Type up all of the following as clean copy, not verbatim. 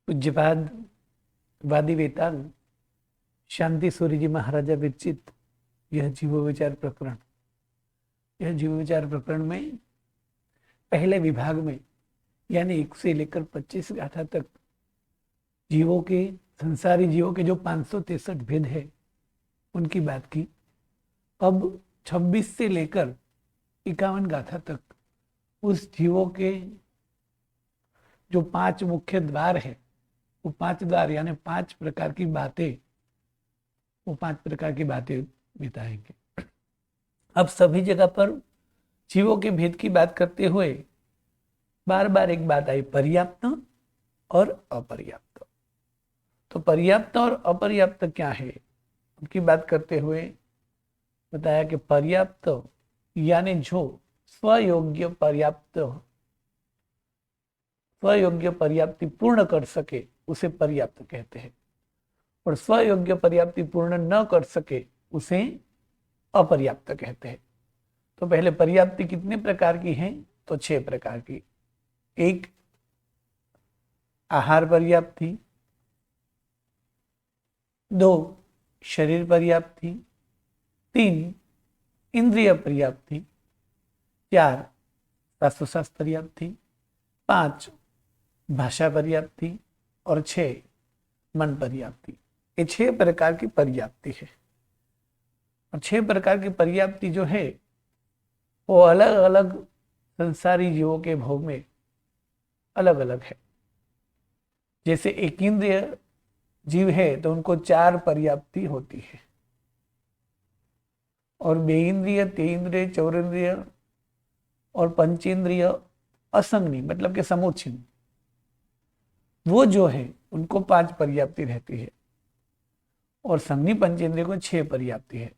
पूज्यपाद वादी वेताल शांति सूर्य जी महाराजा विरचित यह जीव विचार प्रकरण, यह जीव विचार प्रकरण में पहले विभाग में यानी 1 से लेकर 25 गाथा तक जीवों के, संसारी जीवों के जो 563 भेद है उनकी बात की। अब 26 से लेकर 51 गाथा तक उस जीवों के जो 5 मुख्य द्वार है, वो 5 द्वार यानी 5 प्रकार की बातें, वो 5 प्रकार की बातें बिताएंगे। अब सभी जगह पर जीवों के भेद की बात करते हुए बार बार एक बात आई, पर्याप्त और अपर्याप्त। तो पर्याप्त और अपर्याप्त क्या है, उनकी बात करते हुए बताया कि पर्याप्त यानी जो स्वयोग्य पर्याप्ति पूर्ण कर सके उसे पर्याप्त कहते हैं, और स्वयोग्य पर्याप्ति पूर्ण न कर सके उसे अपर्याप्त कहते हैं। तो पहले पर्याप्ति कितने प्रकार की है, तो 6 प्रकार की। 1 आहार पर्याप्ति, 2 शरीर पर्याप्ति, 3 इंद्रिय पर्याप्ति, 4 श्वासोच्छ्वास पर्याप्ति, 5 भाषा पर्याप्ति और 6 मन पर्याप्ति। ये 6 प्रकार की पर्याप्ति है। और 6 प्रकार की पर्याप्ति जो है वो अलग अलग संसारी जीवों के भोग में अलग अलग है। जैसे एक इंद्रिय जीव है तो उनको 4 पर्याप्ति होती है, और बेइंद्रिय, तेइंद्रिय, चौरिंद्रिय और पंचेंद्रिय असंगनी मतलब के समुच्छिन्न, वो जो है उनको 5 पर्याप्ति रहती है, और संगनी पंचेंद्रिय को 6 पर्याप्ति है।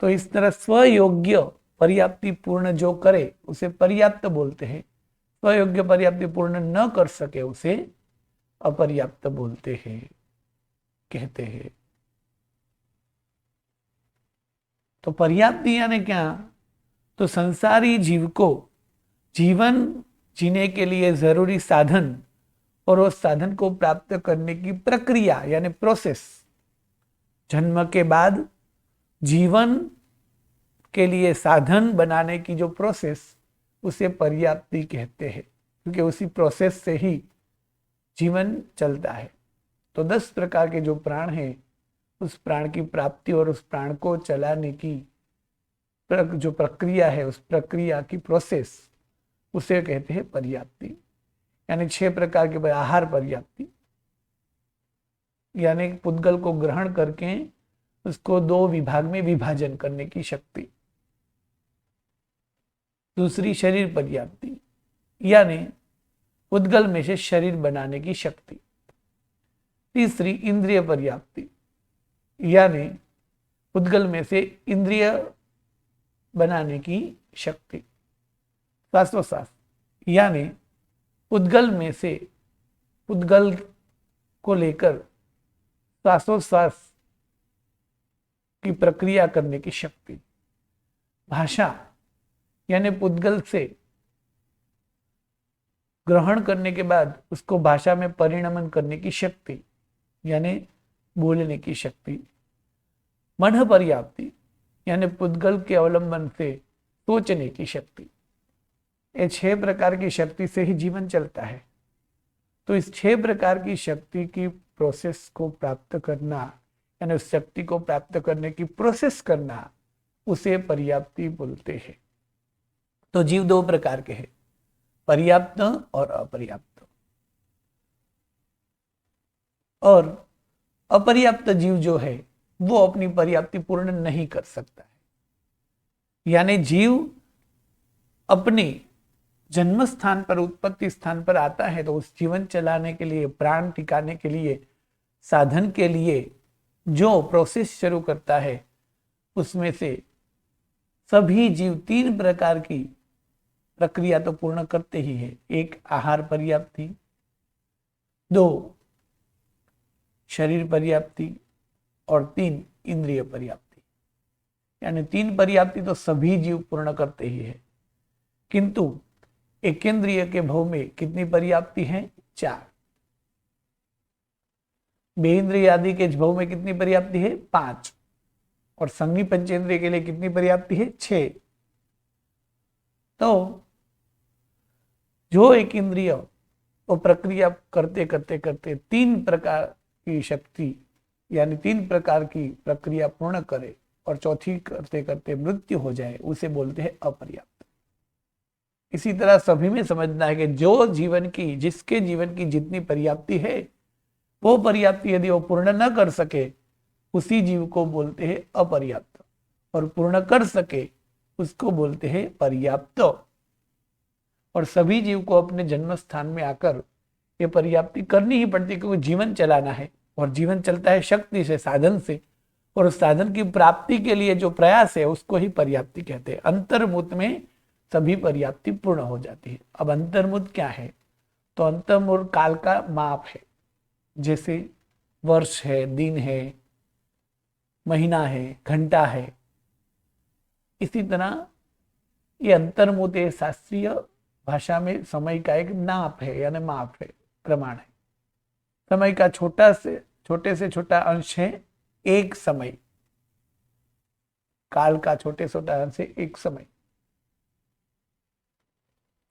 तो इस तरह स्वयोग्य पर्याप्ति पूर्ण जो करे उसे पर्याप्त बोलते हैं, स्वयोग्य पर्याप्ति पूर्ण न कर सके उसे अपर्याप्त बोलते हैं, कहते हैं। तो पर्याप्ति यानी क्या, तो संसारी जीव को जीवन जीने के लिए जरूरी साधन और उस साधन को प्राप्त करने की प्रक्रिया यानी प्रोसेस, जन्म के बाद जीवन के लिए साधन बनाने की जो प्रोसेस, उसे पर्याप्ति कहते हैं, क्योंकि उसी प्रोसेस से ही जीवन चलता है। तो 10 प्रकार के जो प्राण हैं, उस प्राण की प्राप्ति और उस प्राण को चलाने की जो प्रक्रिया है, उस प्रक्रिया की प्रोसेस, उसे कहते हैं पर्याप्ति। यानी 6 प्रकार के आहार पर्याप्ति, यानी पुद्गल को ग्रहण करके उसको 2 विभाग में विभाजन करने की शक्ति। दूसरी शरीर पर्याप्ति, यानी पुद्गल में से शरीर बनाने की शक्ति। तीसरी इंद्रिय पर्याप्ति, यानी पुद्गल में से इंद्रिय बनाने की शक्ति। श्वासोच्छ्वास, यानी पुद्गल में से पुद्गल को लेकर श्वासोच्छ्वास की प्रक्रिया करने की शक्ति। भाषा, यानी पुद्गल से ग्रहण करने के बाद उसको भाषा में परिणमन करने की शक्ति, यानी बोलने की शक्ति। मन पर्याप्ति, यानी पुद्गल के अवलंबन से सोचने की शक्ति। ये 6 प्रकार की शक्ति से ही जीवन चलता है। तो इस 6 प्रकार की शक्ति की प्रोसेस को प्राप्त करना, यानी उस शक्ति को प्राप्त करने की प्रोसेस करना, उसे पर्याप्ति बोलते हैं। तो जीव 2 प्रकार के हैं, पर्याप्त और अपर्याप्त। और अपर्याप्त जीव जो है वो अपनी पर्याप्ति पूर्ण नहीं कर सकता है। यानी जीव अपने जन्म स्थान पर, उत्पत्ति स्थान पर आता है तो उस जीवन चलाने के लिए, प्राण टिकाने के लिए, साधन के लिए जो प्रोसेस शुरू करता है, उसमें से सभी जीव 3 प्रकार की प्रक्रिया तो पूर्ण करते ही है। 1 आहार पर्याप्ति, 2 शरीर पर्याप्ति और 3 इंद्रिय पर्याप्ति। यानी 3 पर्याप्ति तो सभी जीव पूर्ण करते ही है, किंतु एकेंद्रिय के भव में कितनी पर्याप्ति है, 4। बेइंद्रिय आदि के भव में कितनी पर्याप्ति है? 5। और संगी पंचेंद्रिय के लिए कितनी पर्याप्ति है? 6। तो जो एक इंद्रिय वो प्रक्रिया करते करते करते 3 प्रकार की शक्ति यानी 3 प्रकार की प्रक्रिया पूर्ण करे और चौथी करते करते मृत्यु हो जाए, उसे बोलते हैं अपर्याप्त। इसी तरह सभी में समझना है कि जो जीवन की, जिसके जीवन की जितनी पर्याप्ति है, वो पर्याप्ति यदि वो पूर्ण न कर सके, उसी जीव को बोलते हैं अपर्याप्त, और पूर्ण कर सके उसको बोलते हैं पर्याप्त। और सभी जीव को अपने जन्म स्थान में आकर ये पर्याप्ति करनी ही पड़ती, क्योंकि जीवन चलाना है और जीवन चलता है शक्ति से, साधन से, और उस साधन की प्राप्ति के लिए जो प्रयास है उसको ही पर्याप्ति कहते हैं। अंतर्मुत में सभी पर्याप्ति पूर्ण हो जाती है। अब अंतर्मुत क्या है? तो अंतर्मुत काल का माप है, जैसे वर्ष है, दिन है, महीना है, घंटा है। इसी तरह ये अंतर्मुत शास्त्रीय भाषा में समय का एक नाप है, यानी माप है, प्रमाण है। समय का छोटे से छोटा अंश है एक समय, काल का छोटे से छोटा अंश है एक समय।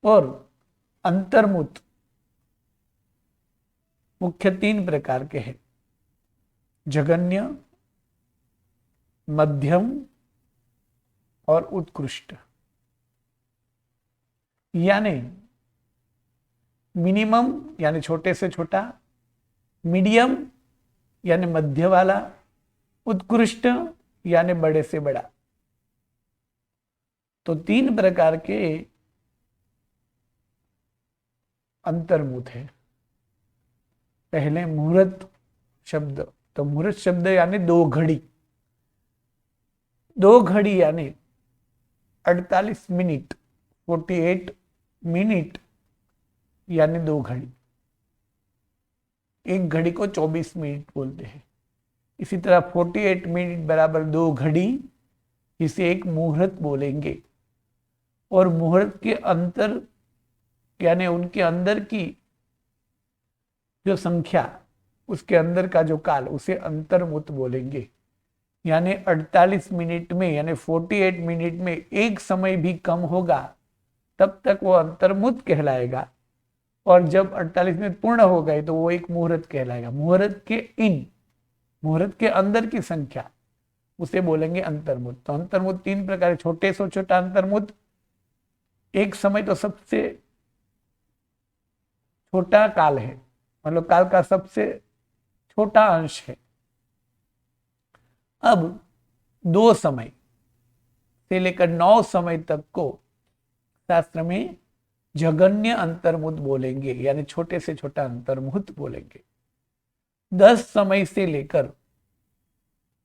और अंतर्मुत मुख्य 3 प्रकार के हैं: जघन्य, मध्यम और उत्कृष्ट। यानी मिनिमम यानी छोटे से छोटा, मीडियम यानी मध्य वाला, उत्कृष्ट यानी बड़े से बड़ा। तो 3 प्रकार के अंतर्मुत है। पहले मुहूर्त शब्द, तो मुहूर्त शब्द यानी 2 घड़ी। 2 घड़ी यानी 48 मिनट, 48 मिनट यानी 2 घड़ी। एक घड़ी को 24 मिनट बोलते हैं। इसी तरह 48 मिनट बराबर 2 घड़ी, इसे एक मुहूर्त बोलेंगे। और मुहूर्त के अंतर यानी उनके अंदर की जो संख्या, उसके अंदर का जो काल, उसे अंतर्मुत बोलेंगे। यानी 48 मिनट में यानी 48 मिनट में एक समय भी कम होगा तब तक वो अंतर्मुत कहलाएगा, और जब 48 मिनट पूर्ण हो गए तो वो एक मुहूर्त कहलाएगा। मुहूर्त के अंदर की संख्या, उसे बोलेंगे अंतर्मुत। तो अंतर्मुत 3 प्रकार, छोटे से छोटा अंतर्मुत, एक समय तो सबसे छोटा काल है, मतलब काल का सबसे छोटा अंश है। अब 2 समय से लेकर 9 समय तक को शास्त्र में जघन्य अंतर्मुत बोलेंगे, यानी छोटे से छोटा अंतर्मुत बोलेंगे। 10 समय से लेकर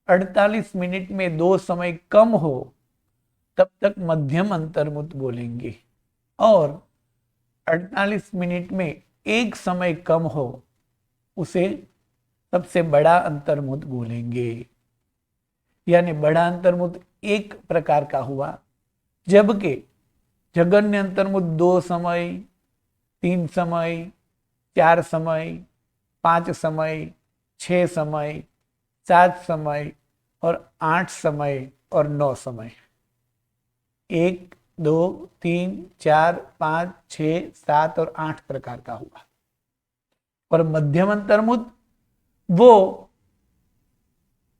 48 मिनट में 2 समय कम हो तब तक मध्यम अंतर्मुत बोलेंगे, और 48 मिनट में एक समय कम हो उसे सबसे बड़ा अंतर्मुत बोलेंगे। यानी बड़ा अंतर्मुत एक प्रकार का हुआ, जबकि जघन्य अंतर्मुत 2 समय, 3 समय, 4 समय, 5 समय, 6 समय, 7 समय और 8 समय और 9 समय। 1, 2, 3, 4, 5, 6, 7 और 8 प्रकार का हुआ। और मध्यम अंतर्मुत वो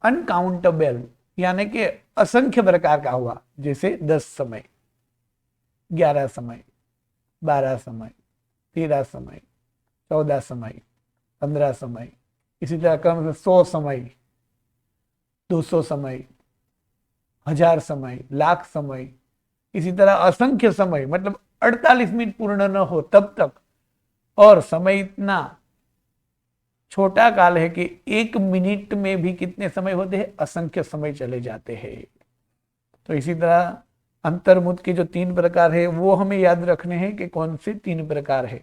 अनकाउंटेबल यानी कि असंख्य प्रकार का हुआ, जैसे 10 समय, 11 समय, 12 समय, 13 समय, 14 समय, 15 समय, इसी तरह क्रम से 100 समय, 200 समय, 1000 समय, लाख समय, इसी तरह असंख्य समय, मतलब 48 मिनट पूर्ण न हो तब तक। और समय इतना छोटा काल है कि 1 मिनट में भी कितने समय होते हैं? असंख्य समय चले जाते हैं। तो इसी तरह अंतर्मुत के जो 3 प्रकार है वो हमें याद रखने हैं कि कौन से 3 प्रकार है: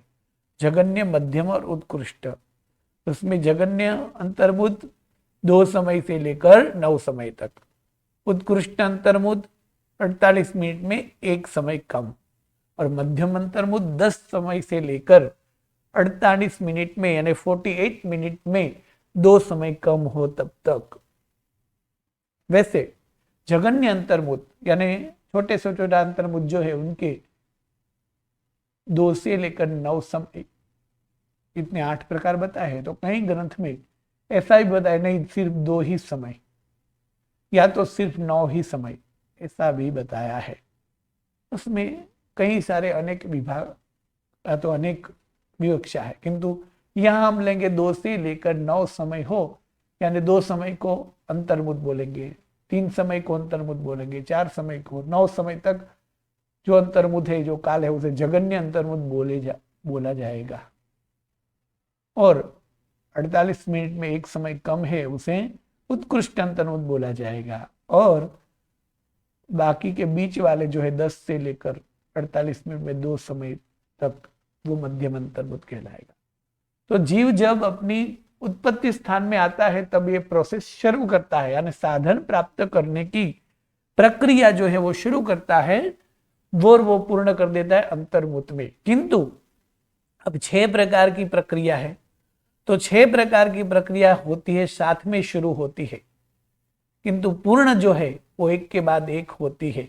जघन्य, मध्यम और उत्कृष्ट। उसमें जघन्य अंतर्मुत 2 समय से लेकर 9 समय तक, उत्कृष्ट अंतर्मुत 48 मिनट में 1 समय कम, और मध्यम अंतर्मुत 10 समय से लेकर 48 मिनट में यानी 48 मिनट में दो समय कम हो तब तक। वैसे जगन्य अंतर्मुत यानी छोटे से छोटा अंतर्मुत जो है उनके 2 से लेकर 9 समय, इतने 8 प्रकार बताए हैं। तो कई ग्रंथ में ऐसा ही बताया नहीं सिर्फ 2 ही समय या तो सिर्फ 9 ही समय, ऐसा भी बताया है। उसमें कई सारे अनेक विभाग या तो अनेक विवक्षा है, किंतु यहां हम लेंगे 2 से लेकर 9 समय हो, यानी 2 समय को अंतर्मुत बोलेंगे, 3 समय को अंतर्मुत बोलेंगे, 4 समय को, 9 समय तक जो अंतर्मुत है, जो काल है, उसे जगन्य अंतर्मुत बोला जाएगा। और 48 मिनट में एक समय कम है उसे उत्कृष्ट अंतर्मुत बोला जाएगा। और बाकी के बीच वाले जो है 10 से लेकर 48 मिनट में 2 समय तक, वो मध्यम अंतर्मुत कहलाएगा। तो जीव जब अपनी उत्पत्ति स्थान में आता है तब ये प्रोसेस शुरू करता है, यानी साधन प्राप्त करने की प्रक्रिया जो है वो शुरू करता है, वो पूर्ण कर देता है अंतर्मुत में। किंतु अब 6 प्रकार की प्रक्रिया है, तो 6 प्रकार की प्रक्रिया होती है, साथ में शुरू होती है, किंतु पूर्ण जो है वो एक के बाद एक होती है।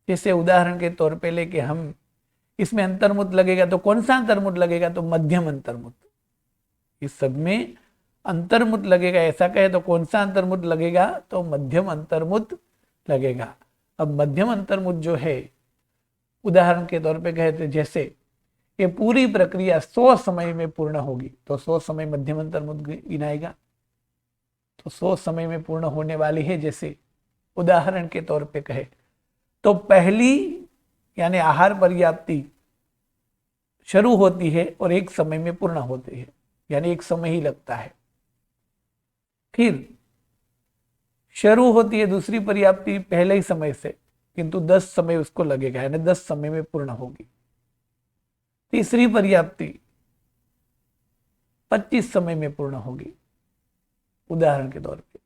जैसे उदाहरण के तौर पे लेके हम इसमें अंतर्मुत लगेगा तो कौन सा अंतर्मुत लगेगा, तो मध्यम अंतर्मुत। इस सब में अंतर्मुत लगेगा ऐसा कहे तो कौन सा अंतर्मुत लगेगा, तो मध्यम अंतर्मुत लगेगा। अब मध्यम अंतर्मुत जो है उदाहरण के तौर पे कहते जैसे ये पूरी प्रक्रिया 100 समय में पूर्ण होगी तो 100 समय मध्यम अंतर्मुत गिनाएगा। तो 100 समय में पूर्ण होने वाली है, जैसे उदाहरण के तौर पे कहे तो पहली यानी आहार पर्याप्ति शुरू होती है और एक समय में पूर्ण होती है, यानी एक समय ही लगता है। फिर शुरू होती है दूसरी पर्याप्ति पहले ही समय से, किंतु 10 समय उसको लगेगा, यानी 10 समय में पूर्ण होगी। तीसरी पर्याप्ति 25 समय में पूर्ण होगी उदाहरण के तौर पे।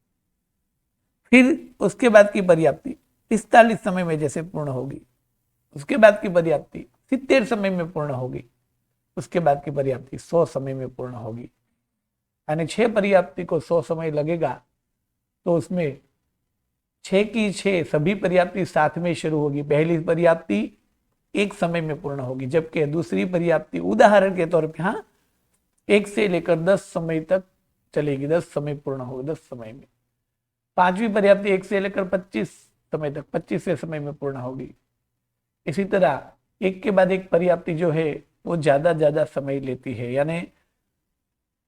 फिर उसके बाद की पर्याप्ति 45 समय में जैसे पूर्ण होगी, उसके बाद की पर्याप्ति 70 समय में पूर्ण होगी, उसके बाद की पर्याप्ति 100 समय में पूर्ण होगी। यानी 6 पर्याप्ति को 100 समय लगेगा, तो उसमें 6 की 6 सभी पर्याप्ति साथ में शुरू होगी। पहली पर्याप्ति एक समय में पूर्ण होगी, जबकि दूसरी पर्याप्ति उदाहरण के तौर पे 1 से लेकर 10 समय तक चलेगी, 10 समय पूर्ण होगी 10 समय में। पांचवी पर्याप्ति 1 से लेकर 25 समय तक 25वें समय में पूर्ण होगी। इसी तरह एक के बाद एक पर्याप्ति जो है वो ज्यादा समय लेती है, यानी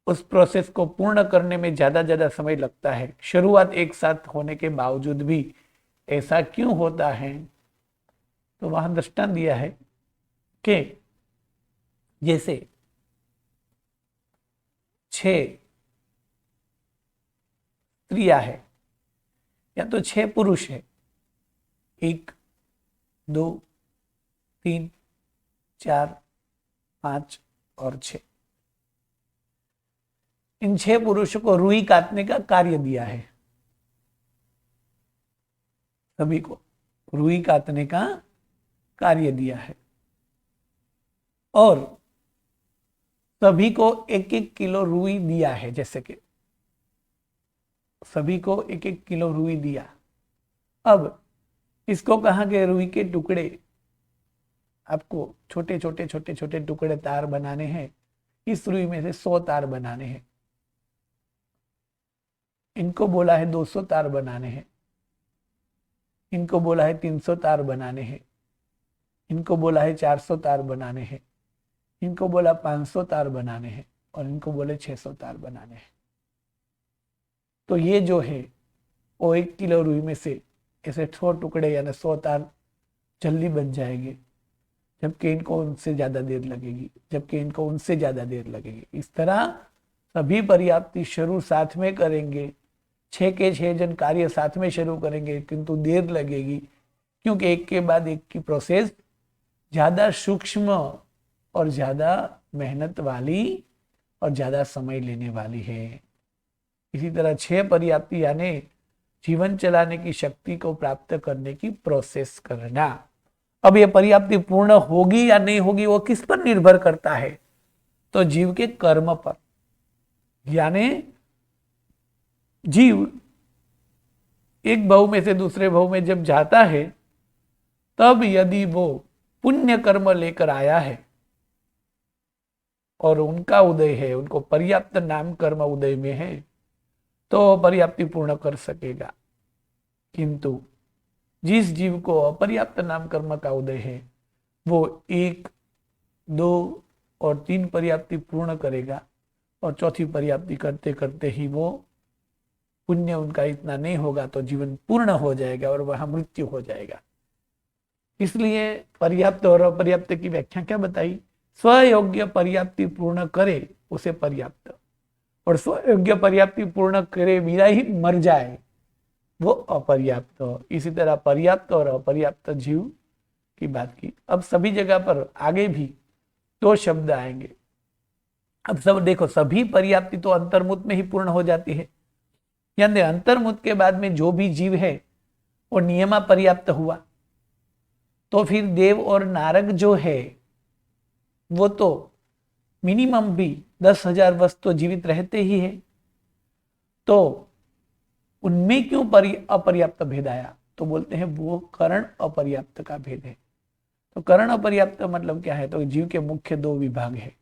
उस प्रोसेस को पूर्ण करने में ज्यादा समय लगता है। शुरुआत एक साथ होने के बावजूद भी ऐसा क्यों होता है, तो वहां दृष्टांत दिया है कि जैसे 6 स्त्रियां है या तो 6 पुरुष है, 1 2 3 4 5 और 6। इन 6 पुरुषों को रुई काटने का कार्य दिया है, सभी को रुई काटने का कार्य दिया है, और सभी को 1-1 किलो रुई दिया है। जैसे कि सभी को 1-1 किलो रुई दिया। अब इसको कहा कि रुई के टुकड़े आपको छोटे छोटे टुकड़े तार बनाने हैं, इस रुई में से 100 तार बनाने हैं। इनको बोला है 200 तार बनाने हैं, इनको बोला है 300 तार बनाने हैं, इनको बोला है 400 तार बनाने हैं, इनको बोला 500 तार बनाने हैं, और इनको बोले 600 तार बनाने हैं। तो ये जो है वो 1 किलो रुई में से ऐसे 100 टुकड़े यानी 100 तार जल्दी बन जाएंगे, जबकि इनको उनसे ज्यादा देर लगेगी, जबकि इनको उनसे ज्यादा देर लगेगी। इस तरह सभी पर्याप्ति शुरू साथ में करेंगे, 6 के 6 जन कार्य साथ में शुरू करेंगे, किंतु देर लगेगी, क्योंकि एक के बाद एक की प्रोसेस ज्यादा सूक्ष्म और ज्यादा मेहनत वाली और ज्यादा समय लेने वाली है। इसी तरह 6 पर्याप्ति यानी जीवन चलाने की शक्ति को प्राप्त करने की प्रोसेस करना। अब यह पर्याप्ति पूर्ण होगी या नहीं होगी वो किस पर निर्भर करता है, तो जीव के कर्म पर। यानी जीव एक भव में से दूसरे भव में जब जाता है, तब यदि वो पुण्य कर्म लेकर आया है और उनका उदय है, उनको पर्याप्त नाम कर्म उदय में है, तो पर्याप्ति पूर्ण कर सकेगा। किंतु जिस जीव को अपर्याप्त नाम कर्म का उदय है, वो 1, 2 और 3 पर्याप्ति पूर्ण करेगा, और चौथी पर्याप्ति करते करते ही वो पुण्य उनका इतना नहीं होगा तो जीवन पूर्ण हो जाएगा और वहां मृत्यु हो जाएगा। इसलिए पर्याप्त और अपर्याप्त की व्याख्या क्या बताई? स्वयोग्य पर्याप्ति पूर्ण करे उसे पर्याप्त, और स्वयोग्य पर्याप्ति पूर्ण करे बिना ही मर जाए वो अपर्याप्त। इसी तरह पर्याप्त और अपर्याप्त जीव की बात की। अब सभी जगह पर आगे भी 2 शब्द आएंगे। अब सब देखो, सभी पर्याप्ति तो अंतर्मुत में ही पूर्ण हो जाती है, यानी अंतर्मुत के बाद में जो भी जीव है वो नियमा पर्याप्त हुआ। तो फिर देव और नारक जो है वो तो मिनिमम भी 10,000 वर्ष तो जीवित रहते ही है, तो उनमें क्यों अपर्याप्त भेद आया? तो बोलते हैं वो करण अपर्याप्त का भेद है। तो करण अपर्याप्त मतलब क्या है? तो जीव के मुख्य 2 विभाग है,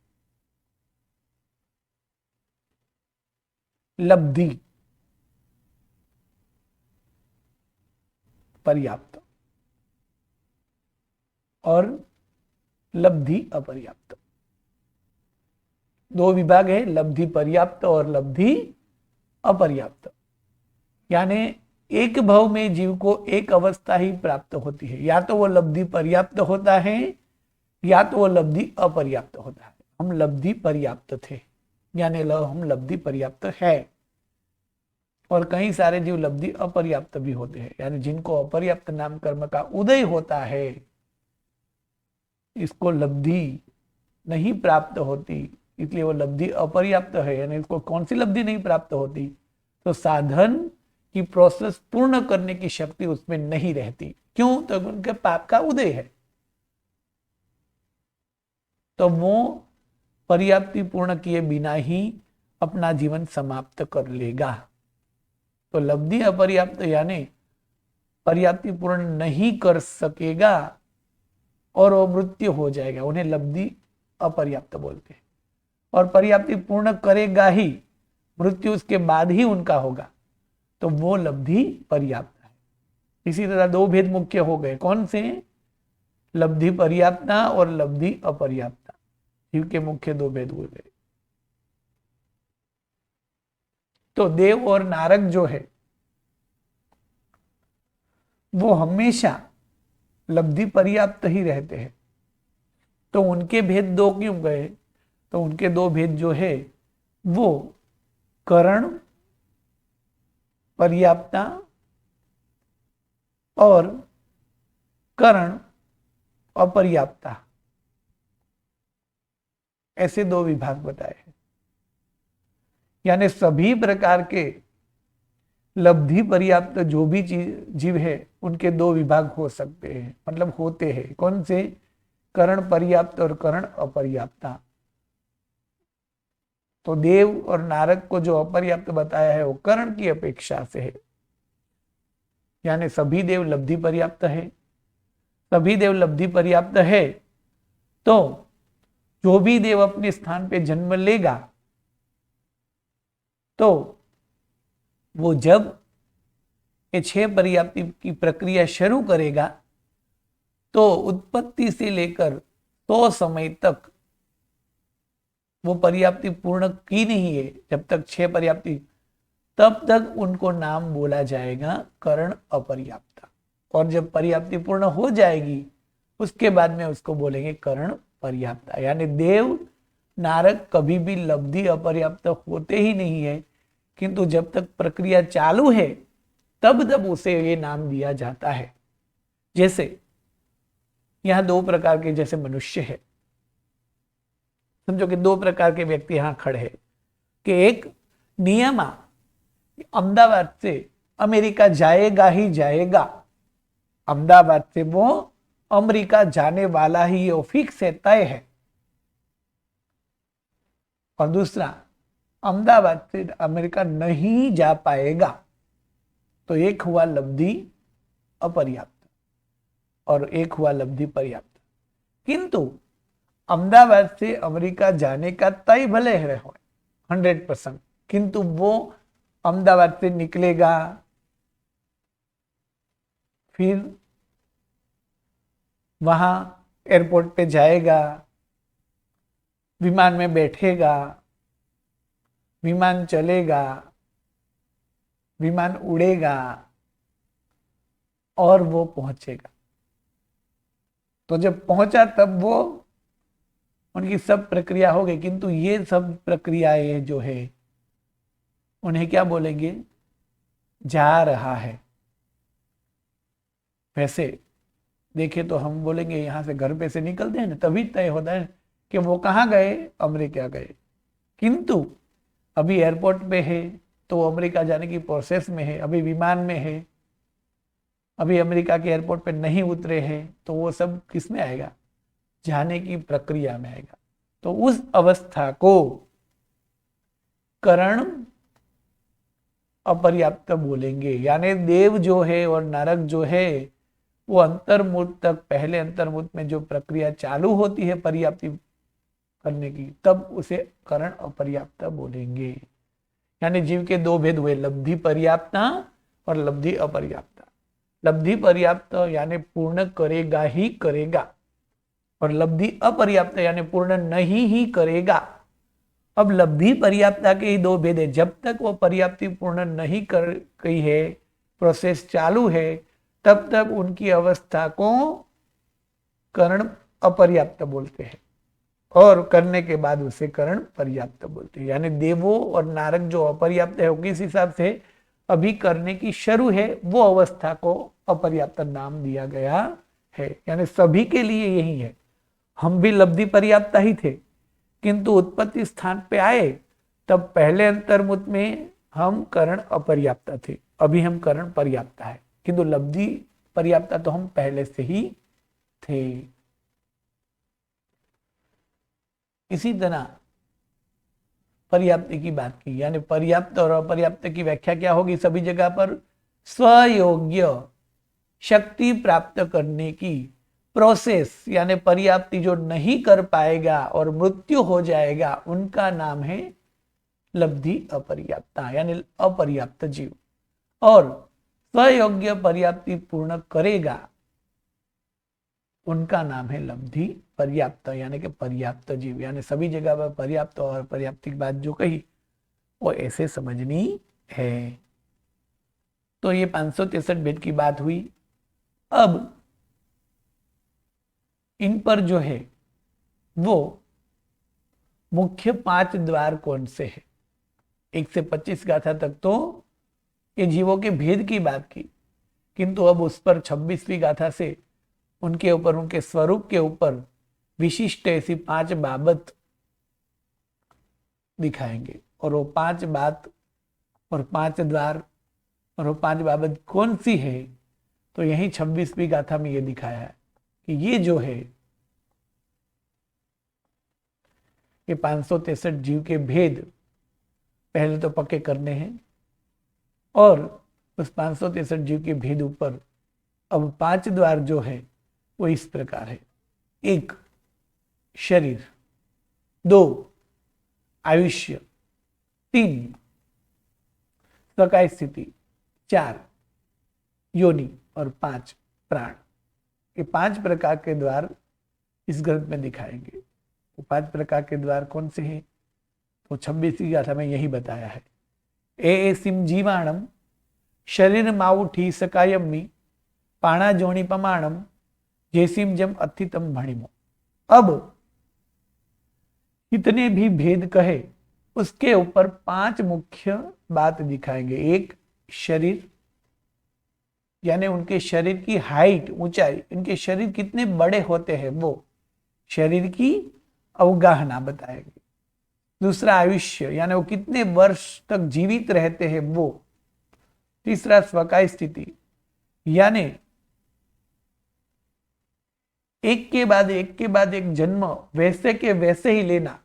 लब्धि पर्याप्त और लब्धि अपर्याप्त। 2 विभाग है, लब्धि पर्याप्त और लब्धि अपर्याप्त। यानी एक भव में जीव को एक अवस्था ही प्राप्त होती है, या तो वो लब्धि पर्याप्त होता है या तो वो लब्धि अपर्याप्त होता है। हम लब्धि पर्याप्त थे, यानी हम लब्धि पर्याप्त है, और कई सारे जीव लब्धि अपर्याप्त भी होते हैं, यानी जिनको अपर्याप्त नाम कर्म का उदय होता है, इसको लब्धि नहीं प्राप्त होती, इसलिए वो लब्धि अपर्याप्त है। यानी इसको कौन सी लब्धि नहीं प्राप्त होती? तो साधन की प्रोसेस पूर्ण करने की शक्ति उसमें नहीं रहती। क्यों? तो उनके पाप का उदय है, तो वो पर्याप्ति पूर्ण किए बिना ही अपना जीवन समाप्त कर लेगा। तो लब्धि अपर्याप्त यानी पर्याप्ति पूर्ण नहीं कर सकेगा और वो मृत्यु हो जाएगा, उन्हें लब्धि अपर्याप्त बोलते हैं। और पर्याप्ति पूर्ण करेगा ही, मृत्यु उसके बाद ही उनका होगा, तो वो लब्धि पर्याप्त है। इसी तरह 2 भेद मुख्य हो गए, कौन से? लब्धि पर्याप्ता और लब्धि अपर्याप्ता, जीव के मुख्य 2 भेद हो गए। तो देव और नारक जो है वो हमेशा लब्धि पर्याप्त ही रहते हैं। तो उनके भेद 2 क्यों गए? तो उनके 2 भेद जो है वो करण पर्याप्ता और करण अपर्याप्ता, ऐसे 2 विभाग बताए हैं। यानी सभी प्रकार के लब्धि पर्याप्त जो भी जीव है उनके 2 विभाग हो सकते हैं, मतलब होते हैं। कौन से? करण पर्याप्त और करण अपर्याप्ता। तो देव और नारक को जो अपर्याप्त बताया है वो करण की अपेक्षा से है, यानी सभी देव लब्धि पर्याप्त है। सभी देव लब्धि पर्याप्त है तो जो भी देव अपने स्थान पे जन्म लेगा, तो वो जब ये 6 पर्याप्ति की प्रक्रिया शुरू करेगा, तो उत्पत्ति से लेकर 100 समय तक वो पर्याप्ति पूर्ण की नहीं है, जब तक 6 पर्याप्ति, तब तक उनको नाम बोला जाएगा करण अपर्याप्ता। और जब पर्याप्ति पूर्ण हो जाएगी उसके बाद में उसको बोलेंगे करण पर्याप्ता। यानी देव नारक कभी भी लब्धि अपर्याप्त होते ही नहीं है, किंतु जब तक प्रक्रिया चालू है तब तब उसे ये नाम दिया जाता है। जैसे यहां 2 प्रकार के जैसे मनुष्य है, समझो कि 2 प्रकार के व्यक्ति यहां खड़े हैं कि एक नियमा अहमदाबाद से अमेरिका जाएगा ही जाएगा, अहमदाबाद से वो अमेरिका जाने वाला ही, वो फिक्स है, तय है। और दूसरा अहमदाबाद से अमेरिका नहीं जा पाएगा। तो एक हुआ लब्धि अपर्याप्त और एक हुआ लब्धि पर्याप्त। किंतु अहमदाबाद से अमेरिका जाने का तय भले है 100%, किंतु वो अहमदाबाद से निकलेगा, फिर वहां एयरपोर्ट पे जाएगा, विमान में बैठेगा, विमान चलेगा, विमान उड़ेगा और वो पहुंचेगा। तो जब पहुंचा तब वो उनकी सब प्रक्रिया हो गई। किंतु ये सब प्रक्रियाएं जो है उन्हें क्या बोलेंगे? जा रहा है। वैसे देखे तो हम बोलेंगे यहां से घर पे से निकलते हैं ना, तभी तय होता है कि वो कहाँ गए, अमेरिका गए। किंतु अभी एयरपोर्ट पे है तो वो अमेरिका जाने की प्रोसेस में है, अभी विमान में है, अभी अमेरिका के एयरपोर्ट पे नहीं उतरे हैं, तो वो सब किस में आएगा? जाने की प्रक्रिया में आएगा। तो उस अवस्था को करण अपर्याप्त बोलेंगे। यानी देव जो है और नरक जो है वो अंतर्मुख तक, पहले अंतर्मुख में जो प्रक्रिया चालू होती है पर्याप्ति करने की, तब उसे करण अपर्याप्त बोलेंगे। यानी जीव के दो भेद हुए, लब्धि पर्याप्ता और लब्धि अपर्याप्ता। लब्धि पर्याप्त यानी पूर्ण करेगा ही करेगा, और लब्धि अपर्याप्त यानी पूर्ण नहीं ही करेगा। अब लब्धि पर्याप्ता के ही दो भेद है। जब तक वो पर्याप्ति पूर्ण नहीं कर गई है, प्रोसेस चालू है, तब तक उनकी अवस्था को करण अपर्याप्त बोलते हैं, और करने के बाद उसे करण पर्याप्त बोलते हैं। यानी देवों और नारक जो अपर्याप्त है, किस हिसाब से अभी करने की शुरू है, वो अवस्था को अपर्याप्त नाम दिया गया है। यानी सभी के लिए यही है। हम भी लब्धि पर्याप्त ही थे, किंतु उत्पत्ति स्थान पे आए तब पहले अंतर्मुख में हम करण अपर्याप्त थे, अभी हम करण पर्याप्त है, किंतु लब्धि पर्याप्त तो हम पहले से ही थे। इसी तरह पर्याप्त की बात की, यानी पर्याप्त और अपर्याप्त की व्याख्या क्या होगी? सभी जगह पर स्वयोग्य शक्ति प्राप्त करने की प्रोसेस, यानी पर्याप्ति जो नहीं कर पाएगा और मृत्यु हो जाएगा, उनका नाम है लब्धि अपर्याप्ता, यानी अपर्याप्त जीव। और स्वयोग्य पर्याप्ति पूर्ण करेगा, उनका नाम है लब्धि पर्याप्त, यानी कि पर्याप्त जीव। यानी सभी जगह पर पर्याप्त और पर्याप्ति की बात जो कही वो ऐसे समझनी है। तो ये 563 भेद की बात हुई। अब इन पर जो है वो मुख्य 5 द्वार कौन से है? 1 से 25 गाथा तक तो ये जीवों के भेद की बात की, किंतु अब उस पर 26वीं गाथा से उनके ऊपर, उनके स्वरूप के ऊपर विशिष्ट ऐसी 5 बाबत दिखाएंगे। और वो 5 बात और 5 द्वार और वो 5 बाबत कौन सी है, तो यही 26वीं गाथा में ये दिखाया है कि ये जो है ये 563 जीव के भेद पहले तो पक्के करने हैं, और उस 563 जीव के भेद ऊपर अब 5 द्वार जो है वो इस प्रकार है। 1 शरीर, 2 आयुष्य, 3 स्वकाय स्थिति, 4 योनि और 5 प्राण। ये 5 प्रकार के द्वार इस ग्रंथ में दिखाएंगे। वो 5 प्रकार के द्वार कौन से हैं? तो 26वीं गाथा में यही बताया है। ए सिम जीवाणम शरीर माउठी सकायमी पाणा जोणी पमाणम जैसिम जम अथितम भणिमो। अब कितने भी भेद कहे उसके ऊपर 5 मुख्य बात दिखाएंगे। 1 शरीर, यानी उनके शरीर की हाइट, ऊंचाई, इनके शरीर कितने बड़े होते हैं, वो शरीर की अवगाहना बताएगी। दूसरा आयुष्य, यानी वो कितने वर्ष तक जीवित रहते हैं वो। तीसरा स्वकाय स्थिति, यानी एक के बाद एक जन्म वैसे के वैसे ही लेना,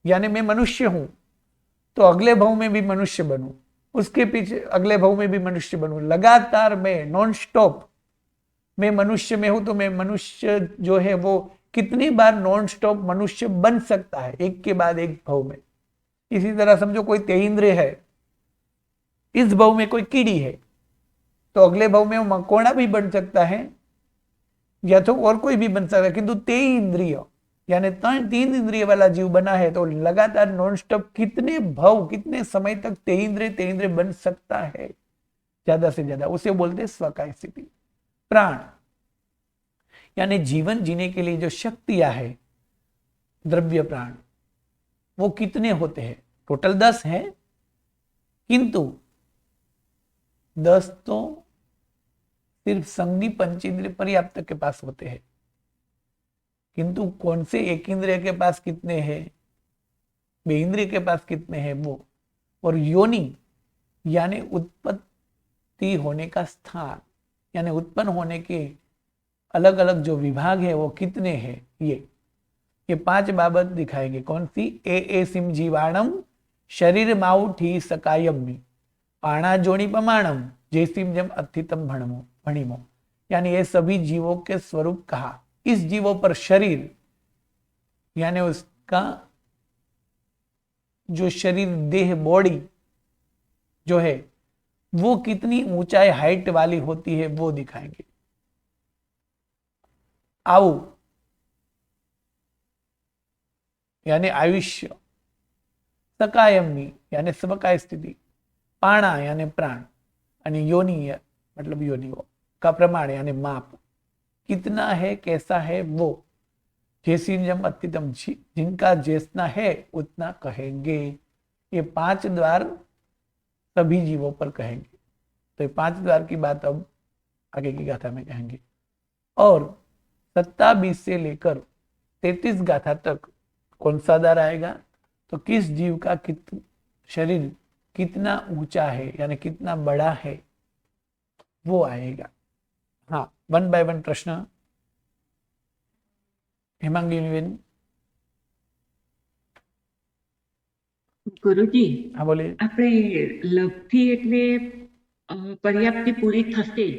यानी मैं मनुष्य हूं तो अगले भाव में भी मनुष्य बनूं, उसके पीछे अगले भाव में भी मनुष्य बनूं, लगातार मैं नॉन स्टॉप मैं मनुष्य में हूं, तो मैं मनुष्य जो है वो कितनी बार नॉन स्टॉप मनुष्य बन सकता है, एक के बाद एक भाव में। इसी तरह समझो कोई तेंद्रिय है, इस भाव में कोई कीड़ी है, तो अगले भाव में वो मकोड़ा भी बन सकता है या तो और कोई भी बन सकता है, किंतु तेंद्रिय यानी तीन इंद्रिय वाला जीव बना है, तो लगातार नॉन स्टॉप कितने भाव कितने समय तक तेंद्रिय बन सकता है, ज्यादा से ज्यादा, उसे बोलते हैं स्वकाय स्थिति। प्राण यानी जीवन जीने के लिए जो शक्तियां है, द्रव्य प्राण, वो कितने होते हैं? टोटल 10 है, किंतु 10 तो सिर्फ संगी पंचेंद्रिय पर्याप्त के पास होते हैं, किंतु कौन से एक इंद्रिय के पास कितने हैं, बे इंद्रिय के पास कितने हैं वो, और योनि यानी उत्पत्ति होने का स्थान, यानी उत्पन्न होने के अलग अलग जो विभाग है वो कितने हैं, ये 5 बाबत दिखाएंगे। कौन सी? ए सिम जीवाणम शरीर माउठी सकायम पाणा जोड़ी पमाणम जैसिम जम अथितम भणिमो, यानी ये सभी जीवों के स्वरूप कहा। इस जीवों पर शरीर यानी उसका जो शरीर देह बॉडी जो है वो कितनी ऊंचाई हाइट वाली होती है वो दिखाएंगे। आयु यानी आयुष्य, सकायमनी यानी सबकाय स्थिति, पाणा यानी प्राण, आणि योनि मतलब योनियों का प्रमाण यानी माप, कितना है कैसा है वो, जैसी जम अतितम जिनका जैसना है उतना कहेंगे। ये 5 द्वार सभी जीवों पर कहेंगे। तो ये 5 द्वार की बात अब आगे की गाथा में कहेंगे। और 27 से लेकर 33 गाथा तक कौन सा द्वार आएगा? तो किस जीव का शरीर कितना ऊंचा है यानी कितना बड़ा है वो आएगा। हाँ, 1 बाय 1 प्रश्न। हेमांगी, ગુરુજી, हाँ बोलिए। આપણે લવથી એટલે પર્યાપ્તિ પૂરી થશે જ,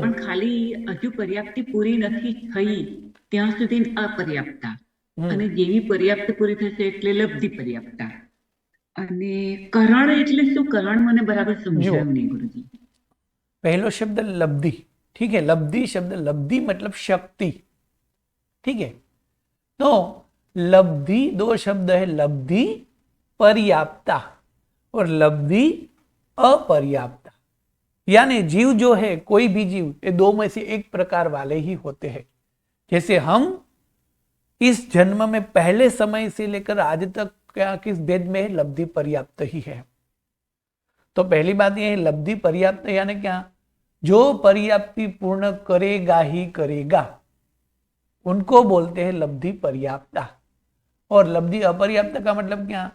પણ ખાલી હજુ પર્યાપ્તિ પૂરી નથી થઈ ત્યાં સુધી અપર્યાપ્તા, અને જેવી પર્યાપ્ત પૂરી થશે એટલે લબ્ધિ પર્યાપ્તા। અને કરણ એટલે શું? કરણ મને બરાબર સમજાયું નહીં ગુરુજી। पहलो शब्द लब्धि, ठीक है। लब्धि शब्द, लब्धि मतलब शक्ति, ठीक है। तो लब्धि 2 शब्द है, लब्धि पर्याप्ता और लब्धि अपर्याप्ता। यानी जीव जो है, कोई भी जीव, ये 2 में से एक प्रकार वाले ही होते हैं। जैसे हम इस जन्म में पहले समय से लेकर आज तक क्या किस भेद में लब्धि पर्याप्त ही है। तो पहली बात यह है, लब्धि पर्याप्त यानी क्या? जो पर्याप्ति पूर्ण करेगा ही करेगा उनको बोलते हैं लब्धि पर्याप्ता। और लब्धि अपर्याप्त का मतलब क्या?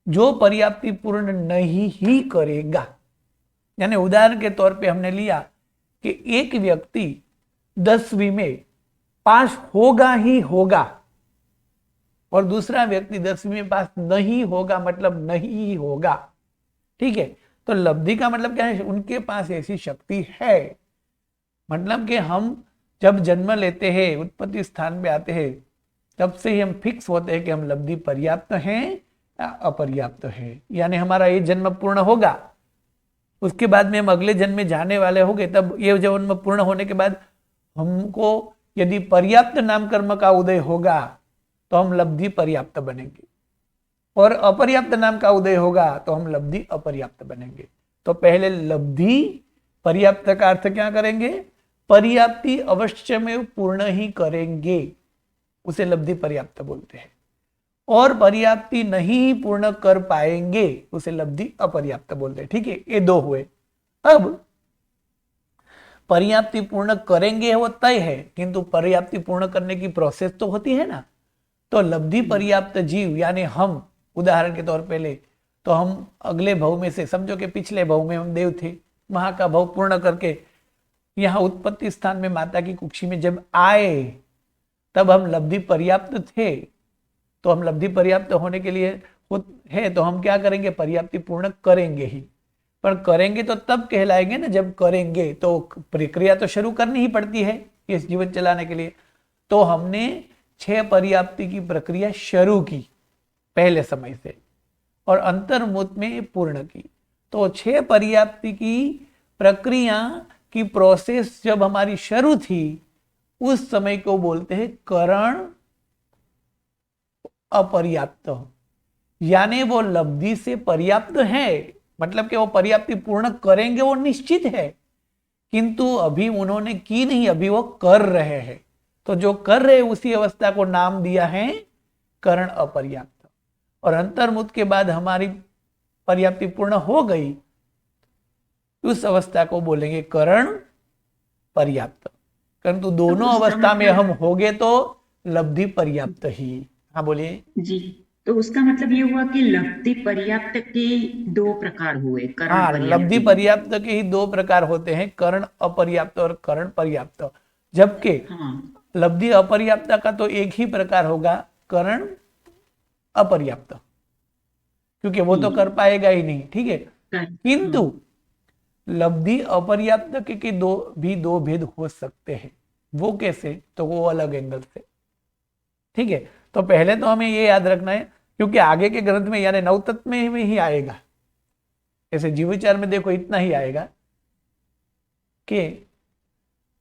जो पर्याप्ति पूर्ण नहीं ही करेगा। यानी उदाहरण के तौर पे हमने लिया कि एक व्यक्ति 10वीं में पास होगा ही होगा और दूसरा व्यक्ति 10वीं में पास नहीं होगा, मतलब नहीं ही होगा, ठीक है। तो लब्धि का मतलब क्या है? उनके पास ऐसी शक्ति है, मतलब कि हम जब जन्म लेते हैं, उत्पत्ति स्थान पे आते हैं, तब से ही हम फिक्स होते हैं कि हम लब्धि पर्याप्त हैं या अपर्याप्त हैं। यानी हमारा ये जन्म पूर्ण होगा, उसके बाद में हम अगले जन्म में जाने वाले होंगे, तब ये जन्म पूर्ण होने के बाद हमको यदि पर्याप्त नाम कर्म का उदय होगा तो हम लब्धि पर्याप्त बनेंगे, और अपर्याप्त नाम का उदय होगा तो हम लब्धि अपर्याप्त बनेंगे। तो पहले लब्धि पर्याप्त का अर्थ क्या करेंगे? पर्याप्ति अवश्य में पूर्ण ही करेंगे, उसे लब्धि पर्याप्त बोलते हैं। और पर्याप्ति नहीं पूर्ण कर पाएंगे, उसे लब्धि अपर्याप्त बोलते हैं, ठीक है। ये 2 हुए। अब पर्याप्ति पूर्ण करेंगे वो तय है, किंतु पर्याप्ति पूर्ण करने की प्रोसेस तो होती है ना। तो लब्धि पर्याप्त जीव यानी हम, उदाहरण के तौर पे ले तो हम अगले भव में से, समझो कि पिछले भव में हम देव थे, वहां का भव पूर्ण करके यहाँ उत्पत्ति स्थान में माता की कुक्षी में जब आए, तब हम लब्धि पर्याप्त थे। तो हम लब्धि पर्याप्त होने के लिए है तो हम क्या करेंगे, पर्याप्ति पूर्ण करेंगे ही। पर करेंगे तो तब कहलाएंगे ना जब करेंगे, तो प्रक्रिया तो शुरू करनी ही पड़ती है इस जीवन चलाने के लिए। तो हमने 6 पर्याप्ति की प्रक्रिया शुरू की पहले समय से और अंतर्मुत में पूर्ण की। तो 6 पर्याप्ति की प्रक्रिया की प्रोसेस जब हमारी शुरू थी उस समय को बोलते हैं करण अपर्याप्त, यानी वो लब्धि से पर्याप्त है, मतलब कि वो पर्याप्ति पूर्ण करेंगे वो निश्चित है, किंतु अभी उन्होंने की नहीं, अभी वो कर रहे हैं। तो जो कर रहे उसी अवस्था को नाम दिया है करण अपर्याप्त। और अंतर्मुत के बाद हमारी पर्याप्ति पूर्ण हो गई, उस अवस्था को बोलेंगे करण पर्याप्त। परंतु दोनों अवस्था में हम हो गए तो लब्धि पर्याप्त ही। हाँ बोलिए जी। तो उसका मतलब ये हुआ कि लब्धि पर्याप्त के 2 प्रकार हुए, करण हाँ, लब्धि पर्याप्ति। पर्याप्त के ही 2 प्रकार होते हैं, करण अपर्याप्त और करण पर्याप्त। जबकि हाँ लब्धि अपर्याप्त का तो एक ही प्रकार होगा, करण अपर्याप्त, क्योंकि वो तो कर पाएगा ही नहीं। ठीक है, किंतु लब्धि अपर्याप्त के दो भेद हो सकते हैं। वो कैसे, तो वो अलग एंगल से। ठीक है, तो पहले तो हमें ये याद रखना है, क्योंकि आगे के ग्रंथ में यानी नवतत्व में ही आएगा, ऐसे जीव विचार में देखो इतना ही आएगा कि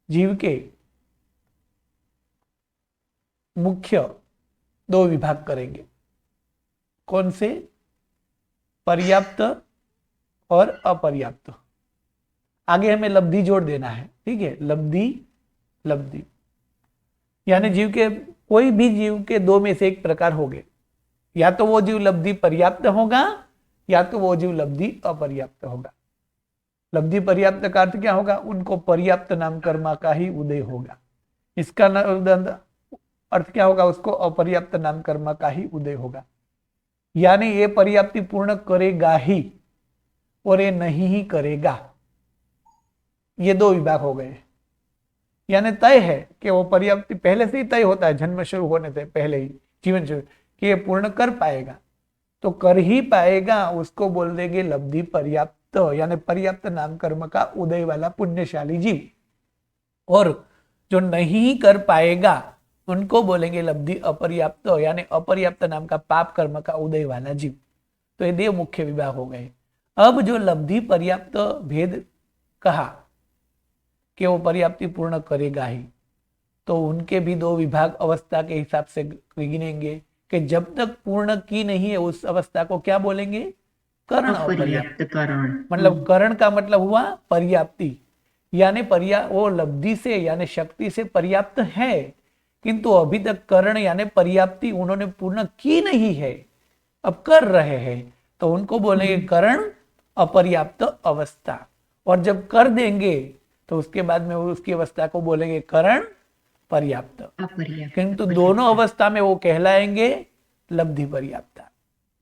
जीव के मुख्य 2 विभाग करेंगे। कौन से, पर्याप्त और अपर्याप्त। आगे हमें लब्धि जोड़ देना है। ठीक है, लब्धि यानी जीव के, कोई भी जीव के 2 में से एक प्रकार होंगे, या तो वो जीव लब्धि पर्याप्त होगा या तो वो जीव लब्धि अपर्याप्त होगा। लब्धि पर्याप्त का अर्थ क्या होगा, उनको पर्याप्त नाम कर्मा का ही उदय होगा। इसका अर्थ क्या होगा, उसको अपर्याप्त नाम कर्मा का ही उदय होगा। यानी ये पर्याप्ति पूर्ण करेगा ही और ये नहीं ही करेगा। ये 2 विभाग हो गए। यानी तय है कि वो पर्याप्ति पहले से ही तय होता है, जन्म शुरू होने से पहले ही, जीवन शुरू, कि ये पूर्ण कर पाएगा। तो कर ही पाएगा, उसको बोल देंगे लब्धि पर्याप्त, यानी पर्याप्त नाम कर्म का उदय वाला पुण्यशाली जीव। और जो नहीं कर पाएगा उनको बोलेंगे लब्धि अपर्याप्त, यानी अपर्याप्त नाम का पाप कर्म का उदय वाला जीव। तो ये 2 मुख्य विभाग हो गए। अब जो लब्धि पर्याप्त भेद कहा कि वो पर्याप्ति पूर्ण करेगा ही, तो उनके भी 2 विभाग अवस्था के हिसाब से गिनेंगे कि जब तक पूर्ण की नहीं है उस अवस्था को क्या बोलेंगे, करण अपर्याप्त। करण मतलब करण का मतलब हुआ पर्याप्ति, यानी वो लब्धि से यानी शक्ति से पर्याप्त है, किंतु अभी तक करण यानी पर्याप्ति उन्होंने पूर्ण की नहीं है, अब कर रहे हैं, तो उनको बोलेंगे करण अपर्याप्त अवस्था। और जब कर देंगे तो उसके बाद में उसकी अवस्था को बोलेंगे करण पर्याप्त। किंतु दोनों अवस्था में वो कहलाएंगे लब्धि पर्याप्त।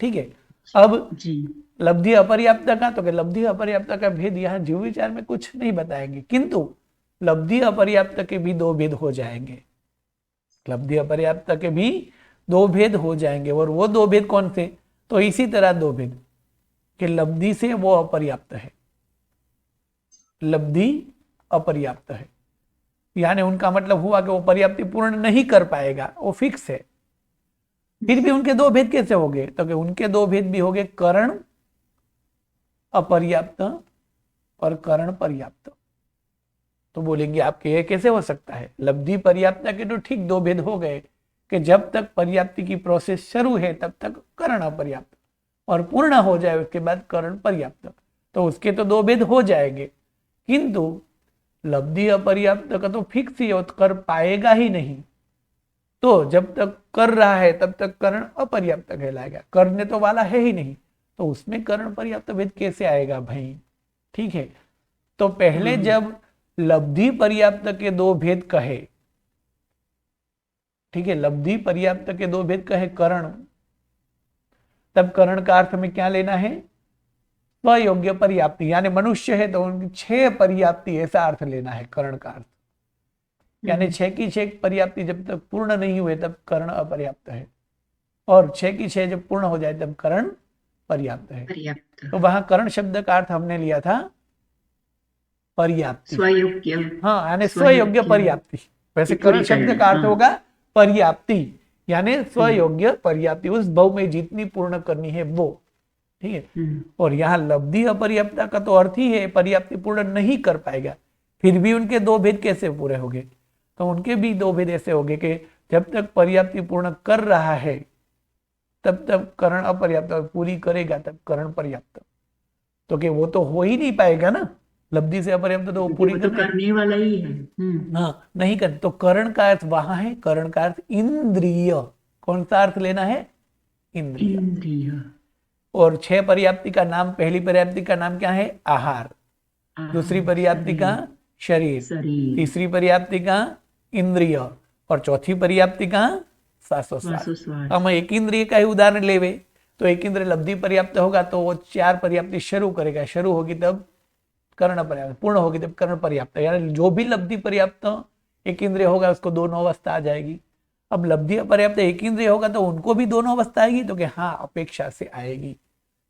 ठीक है, अब लब्धि अपर्याप्त का, तो लब्धि अपर्याप्त का भेद यहाँ जीव विचार में कुछ नहीं बताएंगे, किंतु लब्धि अपर्याप्त के भी 2 भेद हो जाएंगे। लब्धि अपर्याप्त के भी 2 भेद हो जाएंगे। और वो 2 भेद कौन से, तो इसी तरह 2 भेद कि लब्धि से वो अपर्याप्त है, लब्धि अपर्याप्त है, यानी उनका मतलब हुआ कि वो पर्याप्ति पूर्ण नहीं कर पाएगा, वो फिक्स है। फिर भी उनके 2 भेद कैसे हो गए, तो कि उनके 2 भेद भी हो गए करण अपर्याप्त और करण पर्याप्त। तो बोलेंगे आपके ये कैसे हो सकता है, लब्धि पर्याप्त के तो ठीक 2 भेद हो गए कि जब तक पर्याप्ति की प्रोसेस शुरू है तब तक करण अपर्याप्त, और पूर्ण हो जाए उसके बाद करण पर्याप्त, तो उसके तो 2 भेद हो जाएंगे। किंतु लब्धि अपर्याप्त का तो फिक्स ही कर पाएगा ही नहीं, तो जब तक कर रहा है तब तक करण अपर्याप्त कहलाएगा, करने तो वाला है ही नहीं, तो उसमें करण पर्याप्त भेद कैसे आएगा भाई। ठीक है, तो पहले जब लब्धि पर्याप्त के 2 भेद कहे, ठीक है, लब्धि पर्याप्त के 2 भेद कहे करण, तब करण का अर्थ में क्या लेना है, स्वयोग्य पर्याप्ति, यानी मनुष्य है तो उनकी 6 पर्याप्ति, ऐसा अर्थ लेना है करण का अर्थ। यानी 6 की 6 पर्याप्ति जब तक पूर्ण नहीं हुए तब करण अपर्याप्त है। और 6 की 6 जब पूर्ण हो जाए तब करण पर्याप्त है। पर्याप्त, तो वहां करण शब्द का अर्थ हमने लिया था पर्याप्ति। स्वयोग्य, हाँ, यानी स्वयोग्य स्वयोग्य पर्याप्ति। वैसे की पूरी करण शब्द करनी, का अर्थ हाँ। होगा पर्याप्ति, यानी हम्म, स्वयोग्य पर्याप्ति, उस भव में जितनी पूर्ण करनी है वो। ठीक है। हम्म, और यहाँ लब्धि अपर्याप्तता का तो अर्थ ही है पर्याप्ति पूर्ण नहीं कर पाएगा। फिर भी उनके दो भेद कैसे पूरे होंगे? तो उनके भी दो भेद ऐसे होंगे कि जब तक पर्याप्ति पूर्ण कर रहा है तब तक करण अपर्याप्त, और पूरी करेगा तब करण पर्याप्त। तो कि वो तो हो ही नहीं पाएगा ना, लब्धि से अपर्याप्त तो वो क्योंकि पूरी वो तो करने, करने वाला ही है। हाँ नहीं कर। तो करण का अर्थ वहां है, करण का अर्थ इंद्रिय। कौन सा अर्थ लेना है? इंद्रिय। इंद्रिय, और 6 पर्याप्ति का नाम, पहली पर्याप्ति का नाम क्या है? आहार। दूसरी आहार, पर्याप्ति का शरीर। शरीर, तीसरी पर्याप्ति का इंद्रिय। और चौथी पर्याप्ति का श्वासोश्वास। श्वासोश्वास। हम एक इंद्रिय का ही उदाहरण लेवे तो एक इंद्रिय लब्धि पर्याप्त होगा तो वो 4 पर्याप्ति शुरू करेगा, शुरू होगी तब कर्ण पर्याप्त, पूर्ण होगी तब कर्ण पर्याप्त। यानी जो भी लब्धि पर्याप्त एक इंद्रिय होगा उसको दोनों अवस्था आ जाएगी। अब लब्धि अपर्याप्त एक इंद्रिय होगा तो उनको भी दोनों अवस्था आएगी, तो कि हाँ अपेक्षा से आएगी।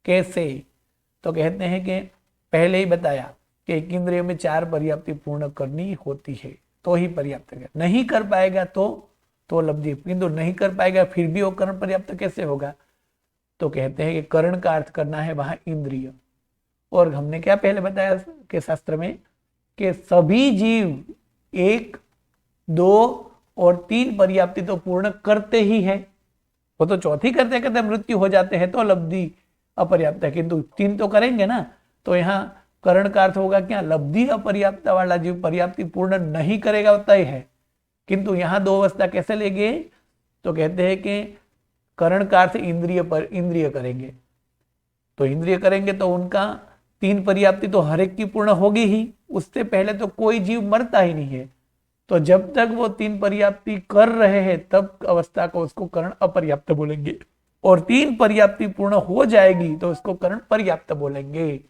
कैसे? तो कहते हैं कि पहले ही बताया कि एक इंद्रिय में 4 पर्याप्ति पूर्ण करनी होती है तो ही पर्याप्त है। नहीं कर पाएगा तो लब्धि, किंतु नहीं कर पाएगा फिर भी वो कर्ण पर्याप्त कैसे होगा? तो कहते हैं कि कर्ण का अर्थ करना है वहां इंद्रिय। और हमने क्या पहले बताया कि शास्त्र में कि सभी जीव 1, 2 और 3 पर्याप्ति तो पूर्ण करते ही है। वो तो चौथी करते करते मृत्यु हो जाते हैं तो लब्धि अपर्याप्त है, किंतु 3 तो करेंगे ना। तो यहाँ करण का अर्थ होगा क्या? लब्धि अपर्याप्त वाला जीव पर्याप्ति पूर्ण नहीं करेगा वो तय है, किंतु यहाँ दो अवस्था कैसे लेंगे? तो कहते हैं कि करण का अर्थ इंद्रिय पर इंद्रिय करेंगे, तो इंद्रिय करेंगे तो उनका 3 पर्याप्ति तो हर एक की पूर्ण होगी ही, उससे पहले तो कोई जीव मरता ही नहीं है। तो जब तक वो 3 पर्याप्ति कर रहे हैं तब अवस्था को उसको करण अपर्याप्त बोलेंगे, और 3 पर्याप्ति पूर्ण हो जाएगी तो उसको करण पर्याप्त बोलेंगे।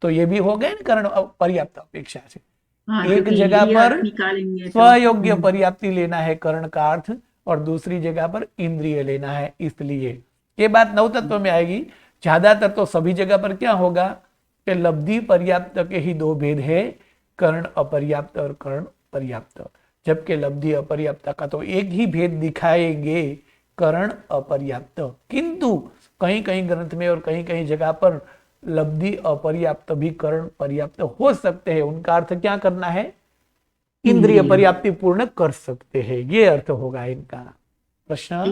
तो ये भी हो गए ना करण पर्याप्त अपेक्षा से। हाँ, एक क्योंकि जगह इंद्रिय पर अर्थ निकालेंगे तो स्वयोग्य पर्याप्ति लेना है करण का अर्थ, और दूसरी जगह पर इंद्रिय लेना है। इसलिए ये बात नव तत्व में आएगी। ज्यादातर तो सभी जगह पर क्या होगा कि लब्धि पर्याप्त के ही दो भेद है, कर्ण अपर्याप्त और कर्ण पर्याप्त। जबकि लब्धि अपर्याप्त का तो एक ही भेद दिखाएंगे, कर्ण अपर्याप्त। किंतु कहीं कहीं ग्रंथ में और कहीं कहीं जगह पर लब्धि अपर्याप्त भी कर्ण पर्याप्त हो सकते हैं। उनका अर्थ क्या करना है? इंद्रिय पर्याप्ति पूर्ण कर सकते हैं, ये अर्थ होगा इनका। प्रश्न?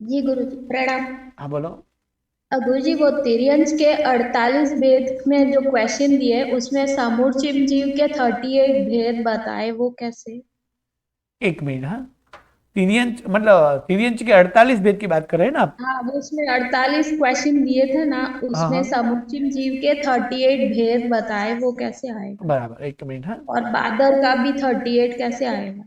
जी गुरुजी प्रणाम। हाँ बोलो। गुरुजी वो तिर्यंच के 48 भेद में जो क्वेश्चन दिए उसमें समूर्चिम जीव के 38 भेद बताए, वो कैसे? एक मिनट। हाँ, तिर्यंच मतलब तिर्यंच के 48 भेद की बात कर रहे हैं ना आप? हाँ, वो उसमें 48 क्वेश्चन दिए थे ना, हाँ उसमें हाँ समूर्चिम जीव के 38 भेद बताए, वो कैसे आएगा? बराबर, एक मिनट। हाँ, और बादर का भी 38 कैसे आएगा?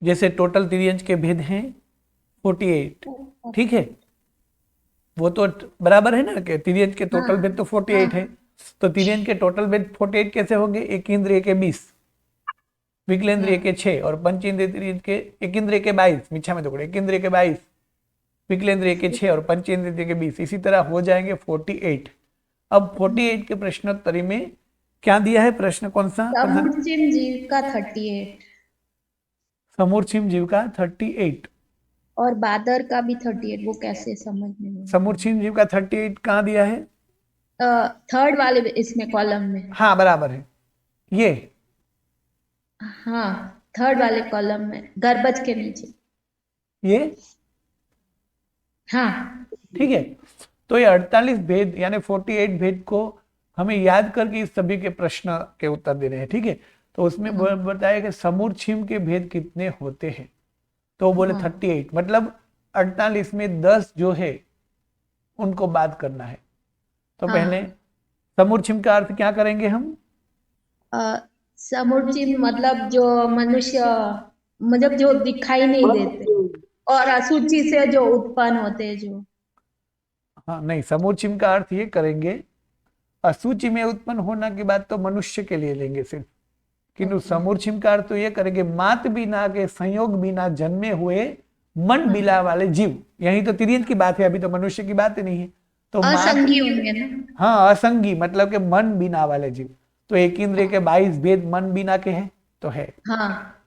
जैसे टोटल तिर्यंच के भेद हैं 48, ठीक है? वो तो बराबर है ना कि तिर्यंच के टोटल भेद तो 48 है। तो तिर्यंच के टोटल भेद 48 कैसे होंगे? एक इंद्रिय के 20, विकलेंद्रिय के 6 और पंच इंद्रिय तिर्यंच के एक इंद्रिय के 22, मिच्छा में टुकड़े, एक इंद्रिय के 22, विकलेंद्रिय के 6 और पंच इंद्रिय के 20, इसी तरह हो जाएंगे 48। अब 48 के प्रश्नोत्तरी में क्या दिया है? प्रश्न कौन सा? समूर्चिम जीव का 38 समूर्चिम जीव का 38 और बादर का भी 38, वो कैसे समझ में? समूर्चिम जीव का 38 कहाँ दिया है? थर्ड वाले इसमें कॉलम में। हाँ बराबर है ये। हाँ, थर्ड वाले कॉलम में गर्भज के नीचे। ये हाँ ठीक है। तो ये 48 भेद यानी 48 भेद को हमें याद करके इस सभी के प्रश्न के उत्तर देने हैं, ठीक है? तो उसमें बताया कि समूर्छिम के भेद कितने होते हैं, तो वो बोले 38, मतलब 48 में 10 जो है उनको बात करना है। तो पहले समूर्छिम का अर्थ क्या करेंगे हम? समूर्चिम मतलब जो मनुष्य, मतलब जो दिखाई नहीं देते और अशुचि से जो उत्पन्न होते हैं जो। हाँ नहीं, समूर्छिम का अर्थ ये करेंगे असूचि में उत्पन्न होना की बात तो मनुष्य के लिए लेंगे सिर्फ, किंतु समूर्छिम का अर्थ तो ये करेंगे मात बिना के संयोग बिना जन्मे हुए मन बिला वाले जीव। यही तो तिर्यंत की बात है, अभी तो मनुष्य की बात ही नहीं है। तो असंगी होंगे ना। हाँ, असंगी मतलब के मन बिना वाले जीव। तो एक इंद्रिय के 22 भेद मन बिना के हैं तो है, हाँ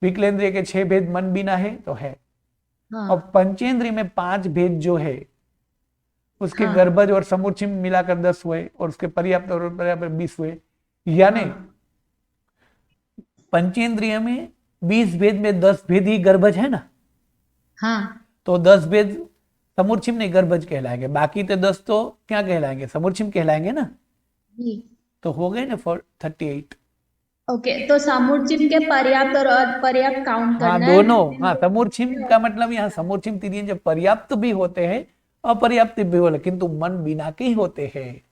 विकलेंद्रिय के 6 भेद मन बिना है तो है, हाँ और पंचेंद्रिय में 5 भेद जो है उसके हाँ। गर्भज और समूर्छिम मिलाकर 10 हुए, और उसके पर्याप्त और पर्याप्त 20 हुए। यानी पंचेंद्रिय में 20 भेद में 10 भेद ही गर्भज है ना, हाँ तो 10 भेद समूर्छिम नहीं गर्भज कहलाएंगे, बाकी तो 10 तो क्या कहलाएंगे, समूर्छिम कहलाएंगे ना। जी। तो हो गए ना 38। ओके, तो समूर्चिम के पर्याप्त और अपर्याप्त काउंट हाँ करना है। दोनों, हाँ समूर्छिम का मतलब यहाँ समूर्छिम तिर्यंत जब पर्याप्त भी होते हैं अपर्याप्त भी होते, किंतु मन बिना के ही होते हैं।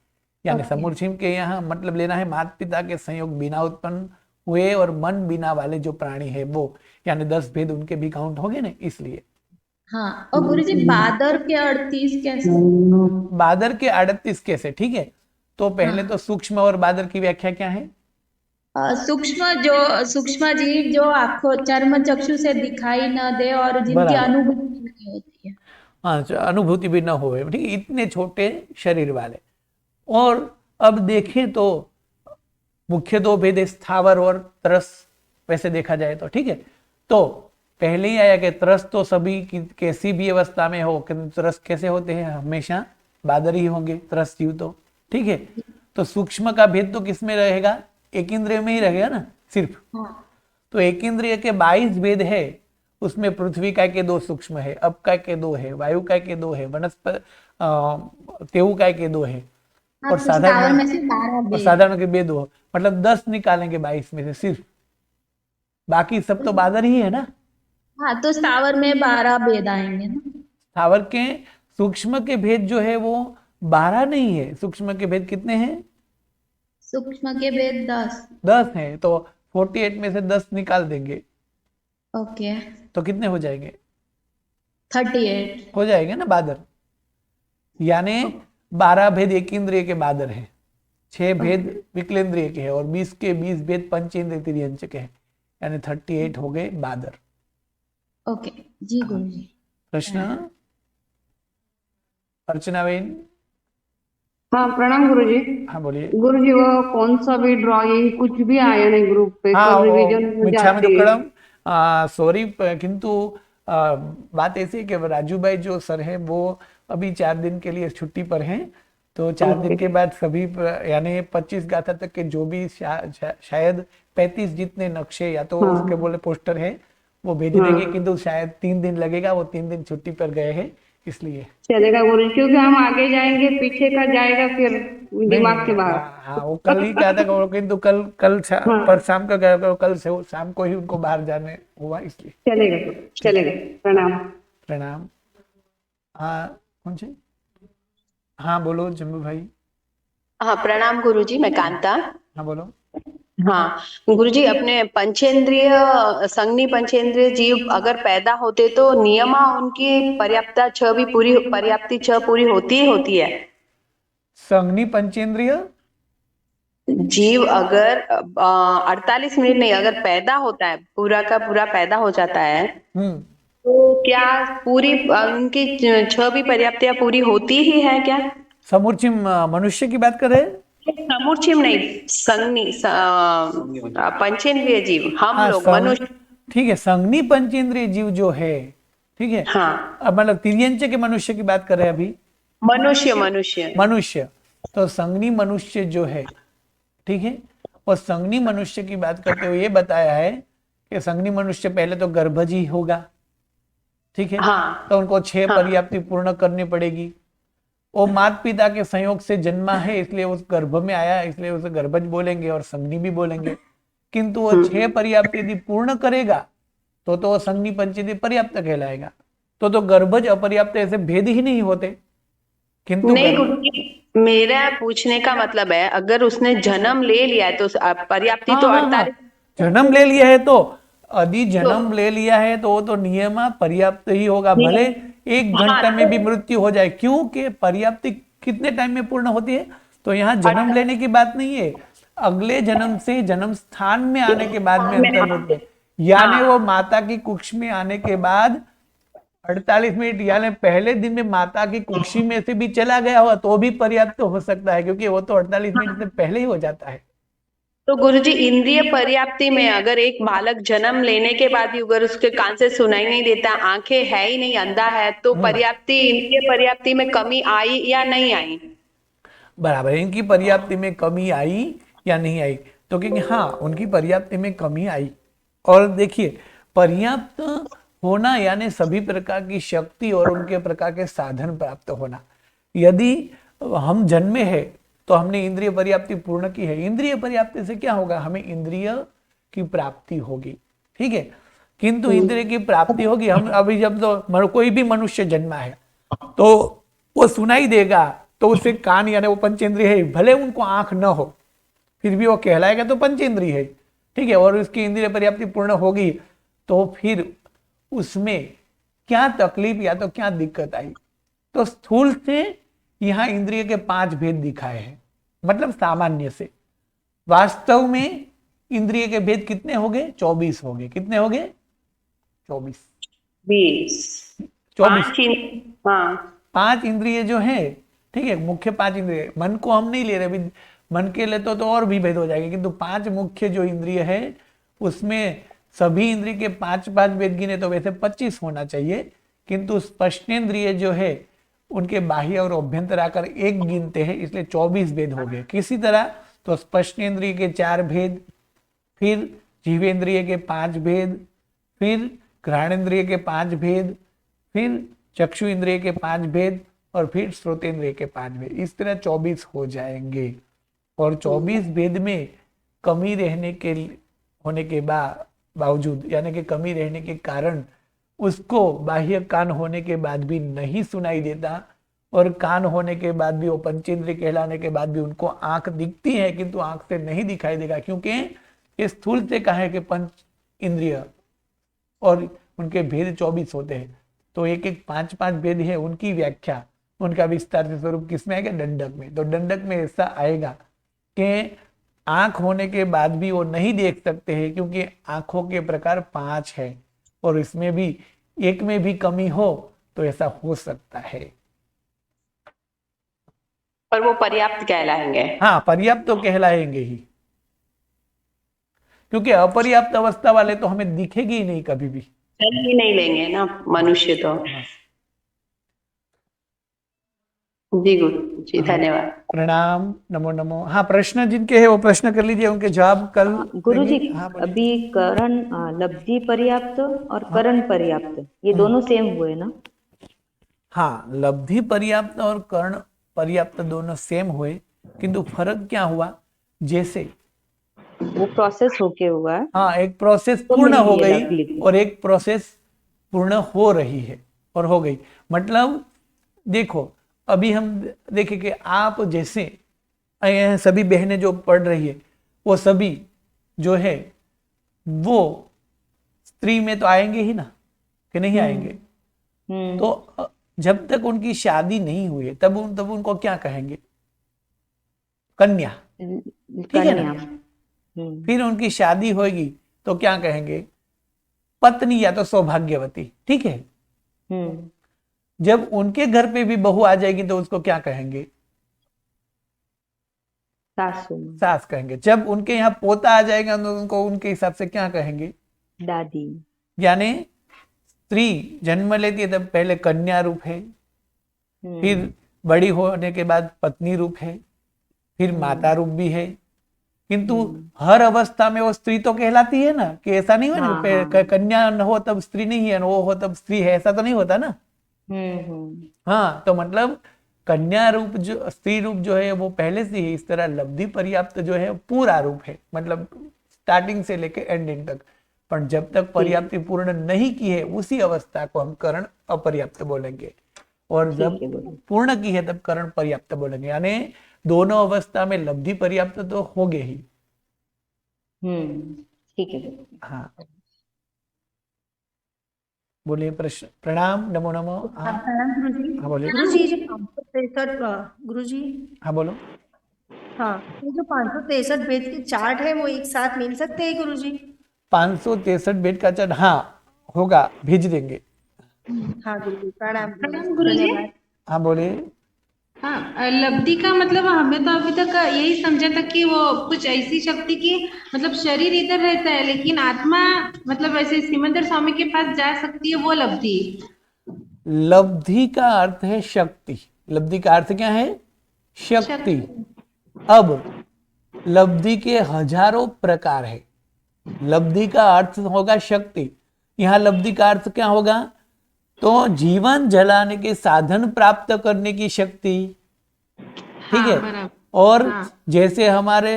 यानी समूर्छिम के यहाँ मतलब लेना है माता पिता के संयोग बिना उत्पन्न हुए और मन बिना वाले जो प्राणी है वो, यानी 10 भेद उनके भी काउंट हो गए ना, इसलिए। हाँ, और गुरुजी बादर के 38 कैसे? बादर के 38 कैसे, ठीक है। तो पहले तो सूक्ष्म और बादर की व्याख्या क्या है? सूक्ष्म जीव जो आंखों चर्म चक्षु से दिखाई न दे और जिनकी बराबर। अनुभूति नहीं होती है। हाँ, अनुभूति भी न हो, ठीक है, इतने छोटे शरीर वाले। और अब देखें तो मुख्य 2 भेद है, स्थावर और तरस, वैसे देखा जाए तो, ठीक है। तो पहले ही आया कि तरस तो सभी कैसी भी अवस्था में हो, तरस कैसे होते हैं, हमेशा बादर ही होंगे तरस जीव तो, ठीक है। तो सूक्ष्म का भेद तो किसमें रहेगा, एक इंद्रिय में ही रहेगा ना सिर्फ। तो एक इंद्रिय के 22 भेद है, उसमें पृथ्वी काय के 2 सूक्ष्म है, अप काय के 2 है, वायु काय के 2 है, वनस्पति तेऊ काय के 2 है, और साधारण में से 12 और साधारण के 2, मतलब 10 निकालेंगे 22 में से सिर्फ, बाकी सब तो बादर ही है ना। हाँ, तो स्थावर में 12 भेद आएंगे ना। स्थावर के सूक्ष्म के भेद जो है वो 12 नहीं है, सूक्ष्म के भेद कितने हैं? सूक्ष्म के भेद 10 है, तो 48 में से 10 निकाल देंगे। ओके, तो कितने हो जाएंगे? 38 हो जाएंगे ना बादर। यानी 12 भेद एक इंद्रिय के बादर है, 6 भेद विकलेंद्रिय के है, और 20 के 20 भेद पंचेंद्रिय तिर्यंच के हैं, यानी 38 हो गए बादर। ओके जी गुरुजी। प्रश्न अर्चना बेन? हाँ प्रणाम गुरुजी। हाँ बोलिए। गुरुजी वो कौन सा भी ड्राइंग कुछ भी आया नहीं ग्रुप पे, हाँ, कल रिवीजन हो मिच्छामि जाती है। दुक्कडम, सॉरी, किंतु बात ऐसी है कि राजू भाई जो सर है वो अभी 4 दिन के लिए छुट्टी पर हैं, तो 4 दिन के बाद सभी यानी 25 गाथा तक के जो भी शायद 35 जितने नक्शे या तो उसके बोले पोस्टर है वो भेज देंगे, किंतु शायद 3 दिन लगेगा, वो 3 दिन छुट्टी पर गए हैं इसलिए। चलेगा गुरुजी, क्योंकि हम आगे जाएंगे पीछे का जाएगा फिर दिमाग के बाहर। हाँ, वो कल ही क्या था, किंतु कल पर शाम का गया, कल से शाम को ही उनको बाहर जाने हुआ, इसलिए। चलेगा चलेगा, प्रणाम प्रणाम। हाँ कौन से? हाँ बोलो जम्बू भाई। हाँ प्रणाम गुरुजी, मैं कांता। हाँ बोलो। हाँ गुरुजी, अपने पंचेंद्रिय संज्ञी पंचेंद्रिय जीव अगर पैदा होते तो नियमा उनकी पर्याप्ता 6 भी पूरी, पर्याप्ति 6 पूरी होती है। संज्ञी पंचेंद्रिय जीव अगर 48 मिनट नहीं, अगर पैदा होता है, पूरा का पूरा पैदा हो जाता है, तो क्या पूरी उनकी 6 भी पर्याप्तियां पूरी होती ही है क्या? समूर्चिम मनुष्य की बात कर रहे हैं? समूर्चिम नहीं, संज्ञी पंचेंद्रिय जीव, हम लोग मनुष्य। ठीक है, संज्ञी पंचेंद्रिय जीव जो है, ठीक है। हाँ, अब मतलब तिर्यंच के मनुष्य की बात कर रहे हैं अभी। मनुष्य तो संज्ञी मनुष्य जो है, ठीक है, और संज्ञी मनुष्य की बात करते हुए ये बताया है कि संज्ञी मनुष्य पहले तो गर्भज ही होगा, ठीक है। हाँ, तो उनको 6 पर्याप्ति पूर्ण करनी पड़ेगी। वो माता पिता के संयोग से जन्मा है, इसलिए उस गर्भ में आया, इसलिए उसे गर्भज बोलेंगे और संज्ञी भी बोलेंगे। किंतु वो 6 पर्याप्त यदि पूर्ण करेगा तो वो संज्ञी पंचेंद्रिय पर्याप्त कहलाएगा। तो गर्भज अपर्याप्त ऐसे भेद ही नहीं होते। किंतु नहीं, मेरा पूछने का मतलब है अगर उसने जन्म ले लिया है तो पर्याप्ति तो 48। जन्म ले लिया है तो यदि जन्म ले लिया है तो वो तो नियम पर्याप्त ही होगा, भले 1 घंटा में भी मृत्यु हो जाए। क्योंकि पर्याप्ति कितने टाइम में पूर्ण होती है? तो यहाँ जन्म लेने की बात नहीं है, अगले जन्म से जन्म स्थान में आने के बाद में अंतर्मुख में, यानी वो माता की कुक्ष में आने के बाद 48 मिनट, यानी पहले दिन में माता की कुक्षी में से भी चला गया हुआ तो भी पर्याप्त हो सकता है, क्योंकि वो तो 48 मिनट से पहले ही हो जाता है। तो गुरुजी, इंद्रिय पर्याप्ति में अगर एक बालक जन्म लेने के बाद भी अगर उसके कान से सुनाई नहीं देता, आंखें है ही नहीं, अंधा है, तो पर्याप्ति, इंद्रिय पर्याप्ति में कमी आई या नहीं आई? बराबर, इनकी पर्याप्ति में कमी आई या नहीं आई? तो क्योंकि हाँ, उनकी पर्याप्ति में कमी आई। और देखिए, पर्याप्त होना यानी सभी प्रकार की शक्ति और उनके प्रकार के साधन प्राप्त होना। यदि हम जन्मे हैं तो हमने इंद्रिय पर्याप्ति पूर्ण की है, इंद्रिय पर्याप्ति से क्या होगा, हमें इंद्रिय की प्राप्ति होगी, ठीक है। किंतु इंद्रिय की प्राप्ति होगी, हम अभी जब तो कोई भी मनुष्य जन्मा है तो वो सुनाई देगा, तो उससे कान यानी वो पंचेंद्रिय है, भले उनको आंख न हो फिर भी वो कहलाएगा तो पंचेंद्रिय है, ठीक है। और उसकी इंद्रिय पर्याप्ति पूर्ण होगी तो फिर उसमें क्या तकलीफ या तो क्या दिक्कत आई? तो स्थूल से यहाँ इंद्रिय के 5 भेद दिखाए हैं, मतलब सामान्य से। वास्तव में इंद्रिय के भेद कितने हो गए? 24 हो गए। कितने हो गए? 24 24। हाँ, 5 इंद्रिय जो है, ठीक है, मुख्य 5 इंद्रिय, मन को हम नहीं ले रहे, अभी मन के ले तो और भी भेद हो जाएंगे, किंतु 5 मुख्य जो इंद्रिय है उसमें सभी इंद्रिय के 5 भेद गिने तो वैसे 25 होना चाहिए, किंतु स्पष्टेंद्रिय जो है उनके बाह्य और अभ्यंतर आकर 1 गिनते हैं, इसलिए 24 भेद हो गए। किसी तरह तो स्पष्टेंद्रिय के 4 भेद, फिर जीवेंद्रिय के 5 भेद, फिर घ्राणेन्द्रिय के 5 भेद, फिर चक्षु इंद्रिय के 5 भेद, और फिर श्रोतेंद्रिय के 5 भेद। इस तरह 24 हो जाएंगे। और 24 भेद में कमी रहने के होने के बावजूद, यानी कि कमी रहने के कारण उसको बाह्य कान होने के बाद भी नहीं सुनाई देता, और कान होने के बाद भी वो पंचेंद्रिय कहलाने के बाद भी उनको आंख दिखती है, किंतु आंख से नहीं दिखाई देगा, क्योंकि ये स्थूल से कहा है कि पंच इंद्रिय और उनके भेद 24 होते हैं। तो एक 5 भेद है, उनकी व्याख्या, उनका विस्तार से स्वरूप किसमें आएगा? दंडक में। तो दंडक में ऐसा आएगा कि आंख होने के बाद भी वो नहीं देख सकते हैं, क्योंकि आंखों के प्रकार 5 है, और इसमें भी एक में भी कमी हो तो ऐसा हो सकता है। पर वो पर्याप्त कहलाएंगे? हाँ, पर्याप्त तो कहलाएंगे ही, क्योंकि अपर्याप्त अवस्था वाले तो हमें दिखेगी ही नहीं कभी भी, चल ही नहीं लेंगे ना मनुष्य तो। जी गुरु जी, धन्यवाद। प्रणाम, नमो नमो। हाँ, प्रश्न जिनके हैं वो प्रश्न कर लीजिए, उनके जवाब कल गुरु जी, देंगे। हाँ, बोलिए। अभी करण लब्धि पर्याप्त और करण पर्याप्त ये दोनों सेम हुए ना? हाँ, लब्धि पर्याप्त और कर्ण पर्याप्त दोनों सेम हुए, किंतु फर्क क्या हुआ? जैसे वो प्रोसेस होके हुआ है। हाँ, एक प्रोसेस तो पूर्ण मिल हो गई गई लकीर। और एक प्रोसेस पूर्ण हो रही है और हो गई। मतलब देखो, अभी हम देखें कि आप जैसे सभी बहनें जो पढ़ रही है, वो सभी जो है वो स्त्री में तो आएंगे ही ना, कि नहीं आएंगे? तो जब तक उनकी शादी नहीं हुई है तब उनको क्या कहेंगे? कन्या, ठीक है ना? फिर उनकी शादी होगी तो क्या कहेंगे? पत्नी या तो सौभाग्यवती, ठीक है। जब उनके घर पे भी बहू आ जाएगी तो उसको क्या कहेंगे? सास कहेंगे। जब उनके यहाँ पोता आ जाएगा तो उनको उनके हिसाब से क्या कहेंगे? दादी। यानी स्त्री जन्म लेती है तब पहले कन्या रूप है, फिर बड़ी होने के बाद पत्नी रूप है, फिर माता रूप भी है, किंतु हर अवस्था में वो स्त्री तो कहलाती है ना, कि ऐसा नहीं हो ना कन्या न हो तब स्त्री नहीं है, वो हो तब स्त्री है, ऐसा तो नहीं होता ना। हाँ, तो मतलब कन्या रूप जो स्त्री रूप जो है वो पहले से ही, इस तरह लब्धि पर्याप्त जो है पूरा रूप है, मतलब स्टार्टिंग से लेके एंडिंग तक। पर जब तक पर्याप्ति पूर्ण नहीं की है उसी अवस्था को हम करण अपर्याप्त बोलेंगे, और जब पूर्ण की है तब करण पर्याप्त बोलेंगे। यानी दोनों अवस्था में लब्धि पर्याप्त तो हो गए ही। ठीक है। हाँ, बोलिए। प्रश्न। प्रणाम, नमो नमो। हाँ, प्रणाम गुरुजी। हाँ बोलिए। गुरुजी, 563 गुरुजी, हाँ बोलो। हाँ, ये जो 563 भेद के चार्ट है वो एक साथ मिल सकते हैं गुरुजी? 563 बेड का चार्ट, हाँ होगा, भेज देंगे। हाँ गुरुजी, प्रणाम प्रणाम गुरुजी। धन्यवाद। हाँ बोलिए। हाँ, लब्धि का मतलब हमें तो अभी तक यही समझा था कि वो कुछ ऐसी शक्ति की, मतलब शरीर इधर रहता है लेकिन आत्मा मतलब ऐसे सिमंदर स्वामी के पास जा सकती है, वो लब्धि। लब्धि का अर्थ है शक्ति। लब्धि का अर्थ क्या है? शक्ति। अब लब्धि के हजारों प्रकार है। लब्धि का अर्थ होगा शक्ति। यहाँ लब्धि का अर्थ क्या होगा? तो जीवन जलाने के साधन प्राप्त करने की शक्ति, ठीक है। बराबर। और हाँ। जैसे हमारे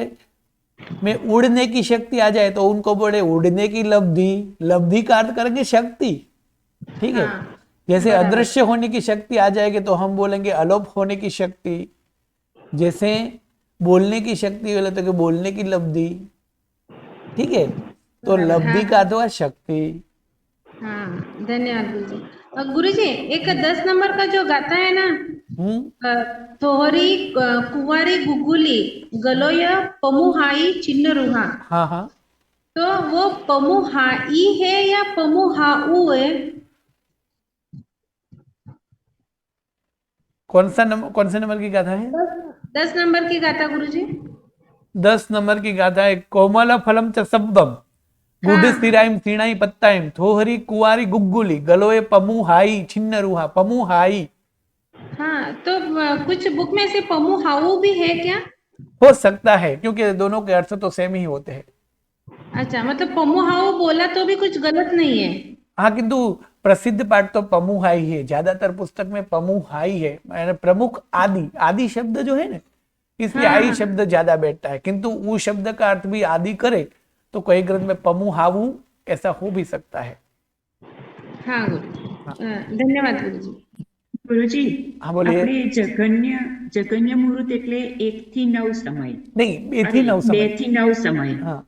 में उड़ने की शक्ति आ जाए तो उनको बोले उड़ने की लब्धि। लब्धि का अर्थ करेंगे शक्ति, ठीक है। हाँ, जैसे बराबर। अदृश्य होने की शक्ति आ जाएगी तो हम बोलेंगे अलोप होने की शक्ति। जैसे बोलने की शक्ति बोले तो बोलने की लब्धि, ठीक है। तो बराबर, लब्धि हाँ, का अर्थ हुआ शक्ति। हाँ, धन्यवाद गुरुजी। और गुरुजी एक 10 नंबर का जो गाता है ना, थोहरी कुंवारी गुगुली गलोय पमुहाई चिन्ह रुहा, हाँ हाँ। तो वो पमुहाई है या पमुहाऊ है? कौन से नंबर की गाथा है? 10 नंबर की गाता गुरुजी। 10 नंबर की गाथा है। कोमल फलम च शब्दम गुड स्थिराइम सीणाई पत्ताइम थोहरी कुंवारी गुग्गुली गलोए पमुहाई छिन्न रुहा। पमुहाई हाँ, तो कुछ बुक में से पमुहाऊ भी है क्या? हो सकता है, क्योंकि दोनों के अर्थ तो सेम ही होते हैं। अच्छा, मतलब पमुहाऊ बोला तो भी कुछ गलत नहीं है। हाँ, किंतु प्रसिद्ध पाठ तो पमुहाई है। ज्यादातर पुस्तक में पमुहाई है, यानी प्रमुख आदि। आदि शब्द जो है ना, इसलिए आई शब्द ज्यादा बैठता है। किंतु ऊ शब्द का अर्थ भी आदि करे तो कई ग्रंथ में पमुहावू ऐसा हो भी सकता है। हाँ गुरु, धन्यवाद गुरुजी। ગુરુજી, हाँ बोलिए। આપણે જગન્ય મુહૂર્ત એટલે 1 થી 9 સમય, नहीं, ये थी 9 2 समय। થી 9 સમય, हाँ,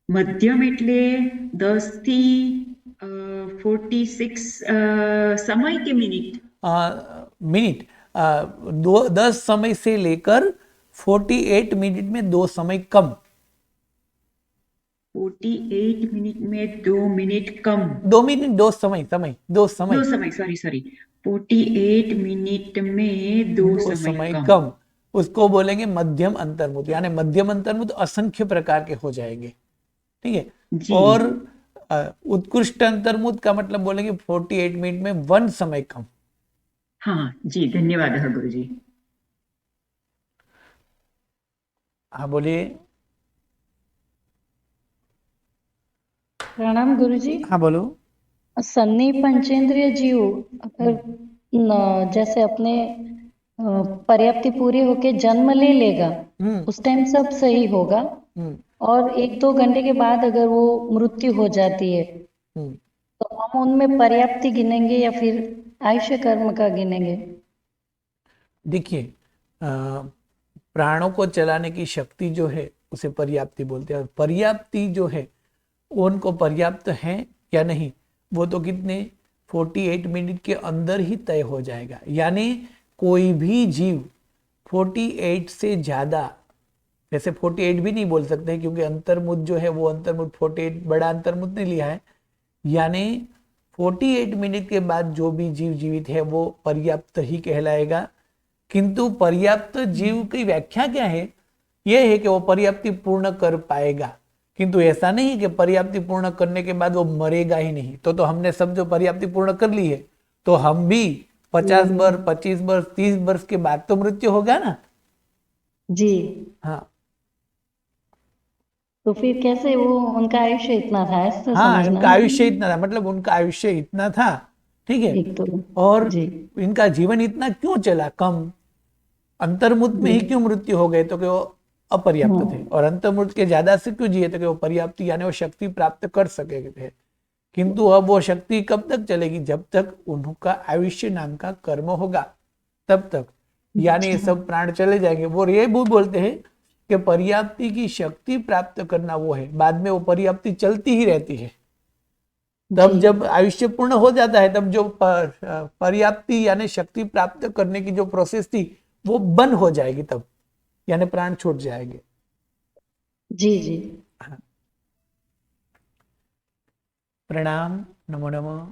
મધ્યમ એટલે 10 થી 46 સમય કે મિનિટ? मिनट। 10 समय से लेकर 48 मिनट में 2 समय कम। 48 मिनट में 2 मिनट कम। 2 मिनट 2 समय, दो समय, सॉरी 48 मिनट में 2 2 समय समय कम। कम। उसको बोलेंगे मध्यम अंतर्मुद। यानी मध्यम अंतर्मुद असंख्य प्रकार के हो जाएंगे, ठीक है। जी। और उत्कृष्ट अंतर्मुद का मतलब बोलेंगे 48 मिनट में 1 समय कम। हाँ जी, धन्यवाद है गुरुजी। हाँ बोलिए। प्रणाम गुरुजी। हाँ बोलो। सन्नी पंचेंद्रिय जीव अगर जैसे अपने पर्याप्ति पूरी होके जन्म ले लेगा, उस टाइम सब सही होगा। और 1-2 घंटे के बाद अगर वो मृत्यु हो जाती है तो हम उनमें पर्याप्ति गिनेंगे या फिर आयुष्य कर्म का गिनेंगे? देखिए, प्राणों को चलाने की शक्ति जो है उसे पर्याप्ति बोलते हैं। और पर्याप्ति जो है उनको पर्याप्त है या नहीं वो तो कितने 48 मिनट के अंदर ही तय हो जाएगा। यानी कोई भी जीव 48 से ज्यादा, वैसे 48 भी नहीं बोल सकते क्योंकि अंतर्मुद जो है वो अंतर्मुद 48 बड़ा अंतर्मुद नहीं लिया है। यानी 48 मिनट के बाद जो भी जीव जीवित है वो पर्याप्त ही कहलाएगा। किंतु पर्याप्त जीव की व्याख्या क्या है? यह है कि वो पर्याप्ति पूर्ण कर पाएगा। किंतु ऐसा नहीं कि पर्याप्ति पूर्ण करने के बाद वो मरेगा ही नहीं। तो हमने सब जो पर्याप्ति पूर्ण कर ली है तो हम भी 50 वर्ष, 25 वर्ष, 30 वर्ष के बाद तो मृत्यु होगा ना जी। हाँ। तो फिर कैसे वो उनका आयुष्य इतना था ऐसा हाँ, समझना इनका है? आयुष्य इतना था, मतलब उनका आयुष्य इतना था, ठीक है। एक तो और जी। इनका जीवन इतना क्यों चला कम? अंतर्मुद में ही क्यों मृत्यु हो गए? तो कि वो अपर्याप्त थे। और अंतर्मुद के ज्यादा से क्यों जिए? तो कि वो पर्याप्त यानी वो शक्ति प्राप्त कर सके थे। किंतु अब वो शक्ति कब तक चलेगी? जब तक उनका आयुष्य नाम का कर्म होगा तब तक। यानी सब प्राण चले जाएंगे। वो ये बोलते हैं कि पर्याप्ति की शक्ति प्राप्त करना वो है, बाद में वो पर्याप्ति चलती ही रहती है। तब जब आयुष्य पूर्ण हो जाता है तब जो पर्याप्ति यानी शक्ति प्राप्त करने की जो प्रोसेस थी वो बंद हो जाएगी तब। यानी प्राण छूट जाएंगे। जी जी। प्रणाम, नमो नमः।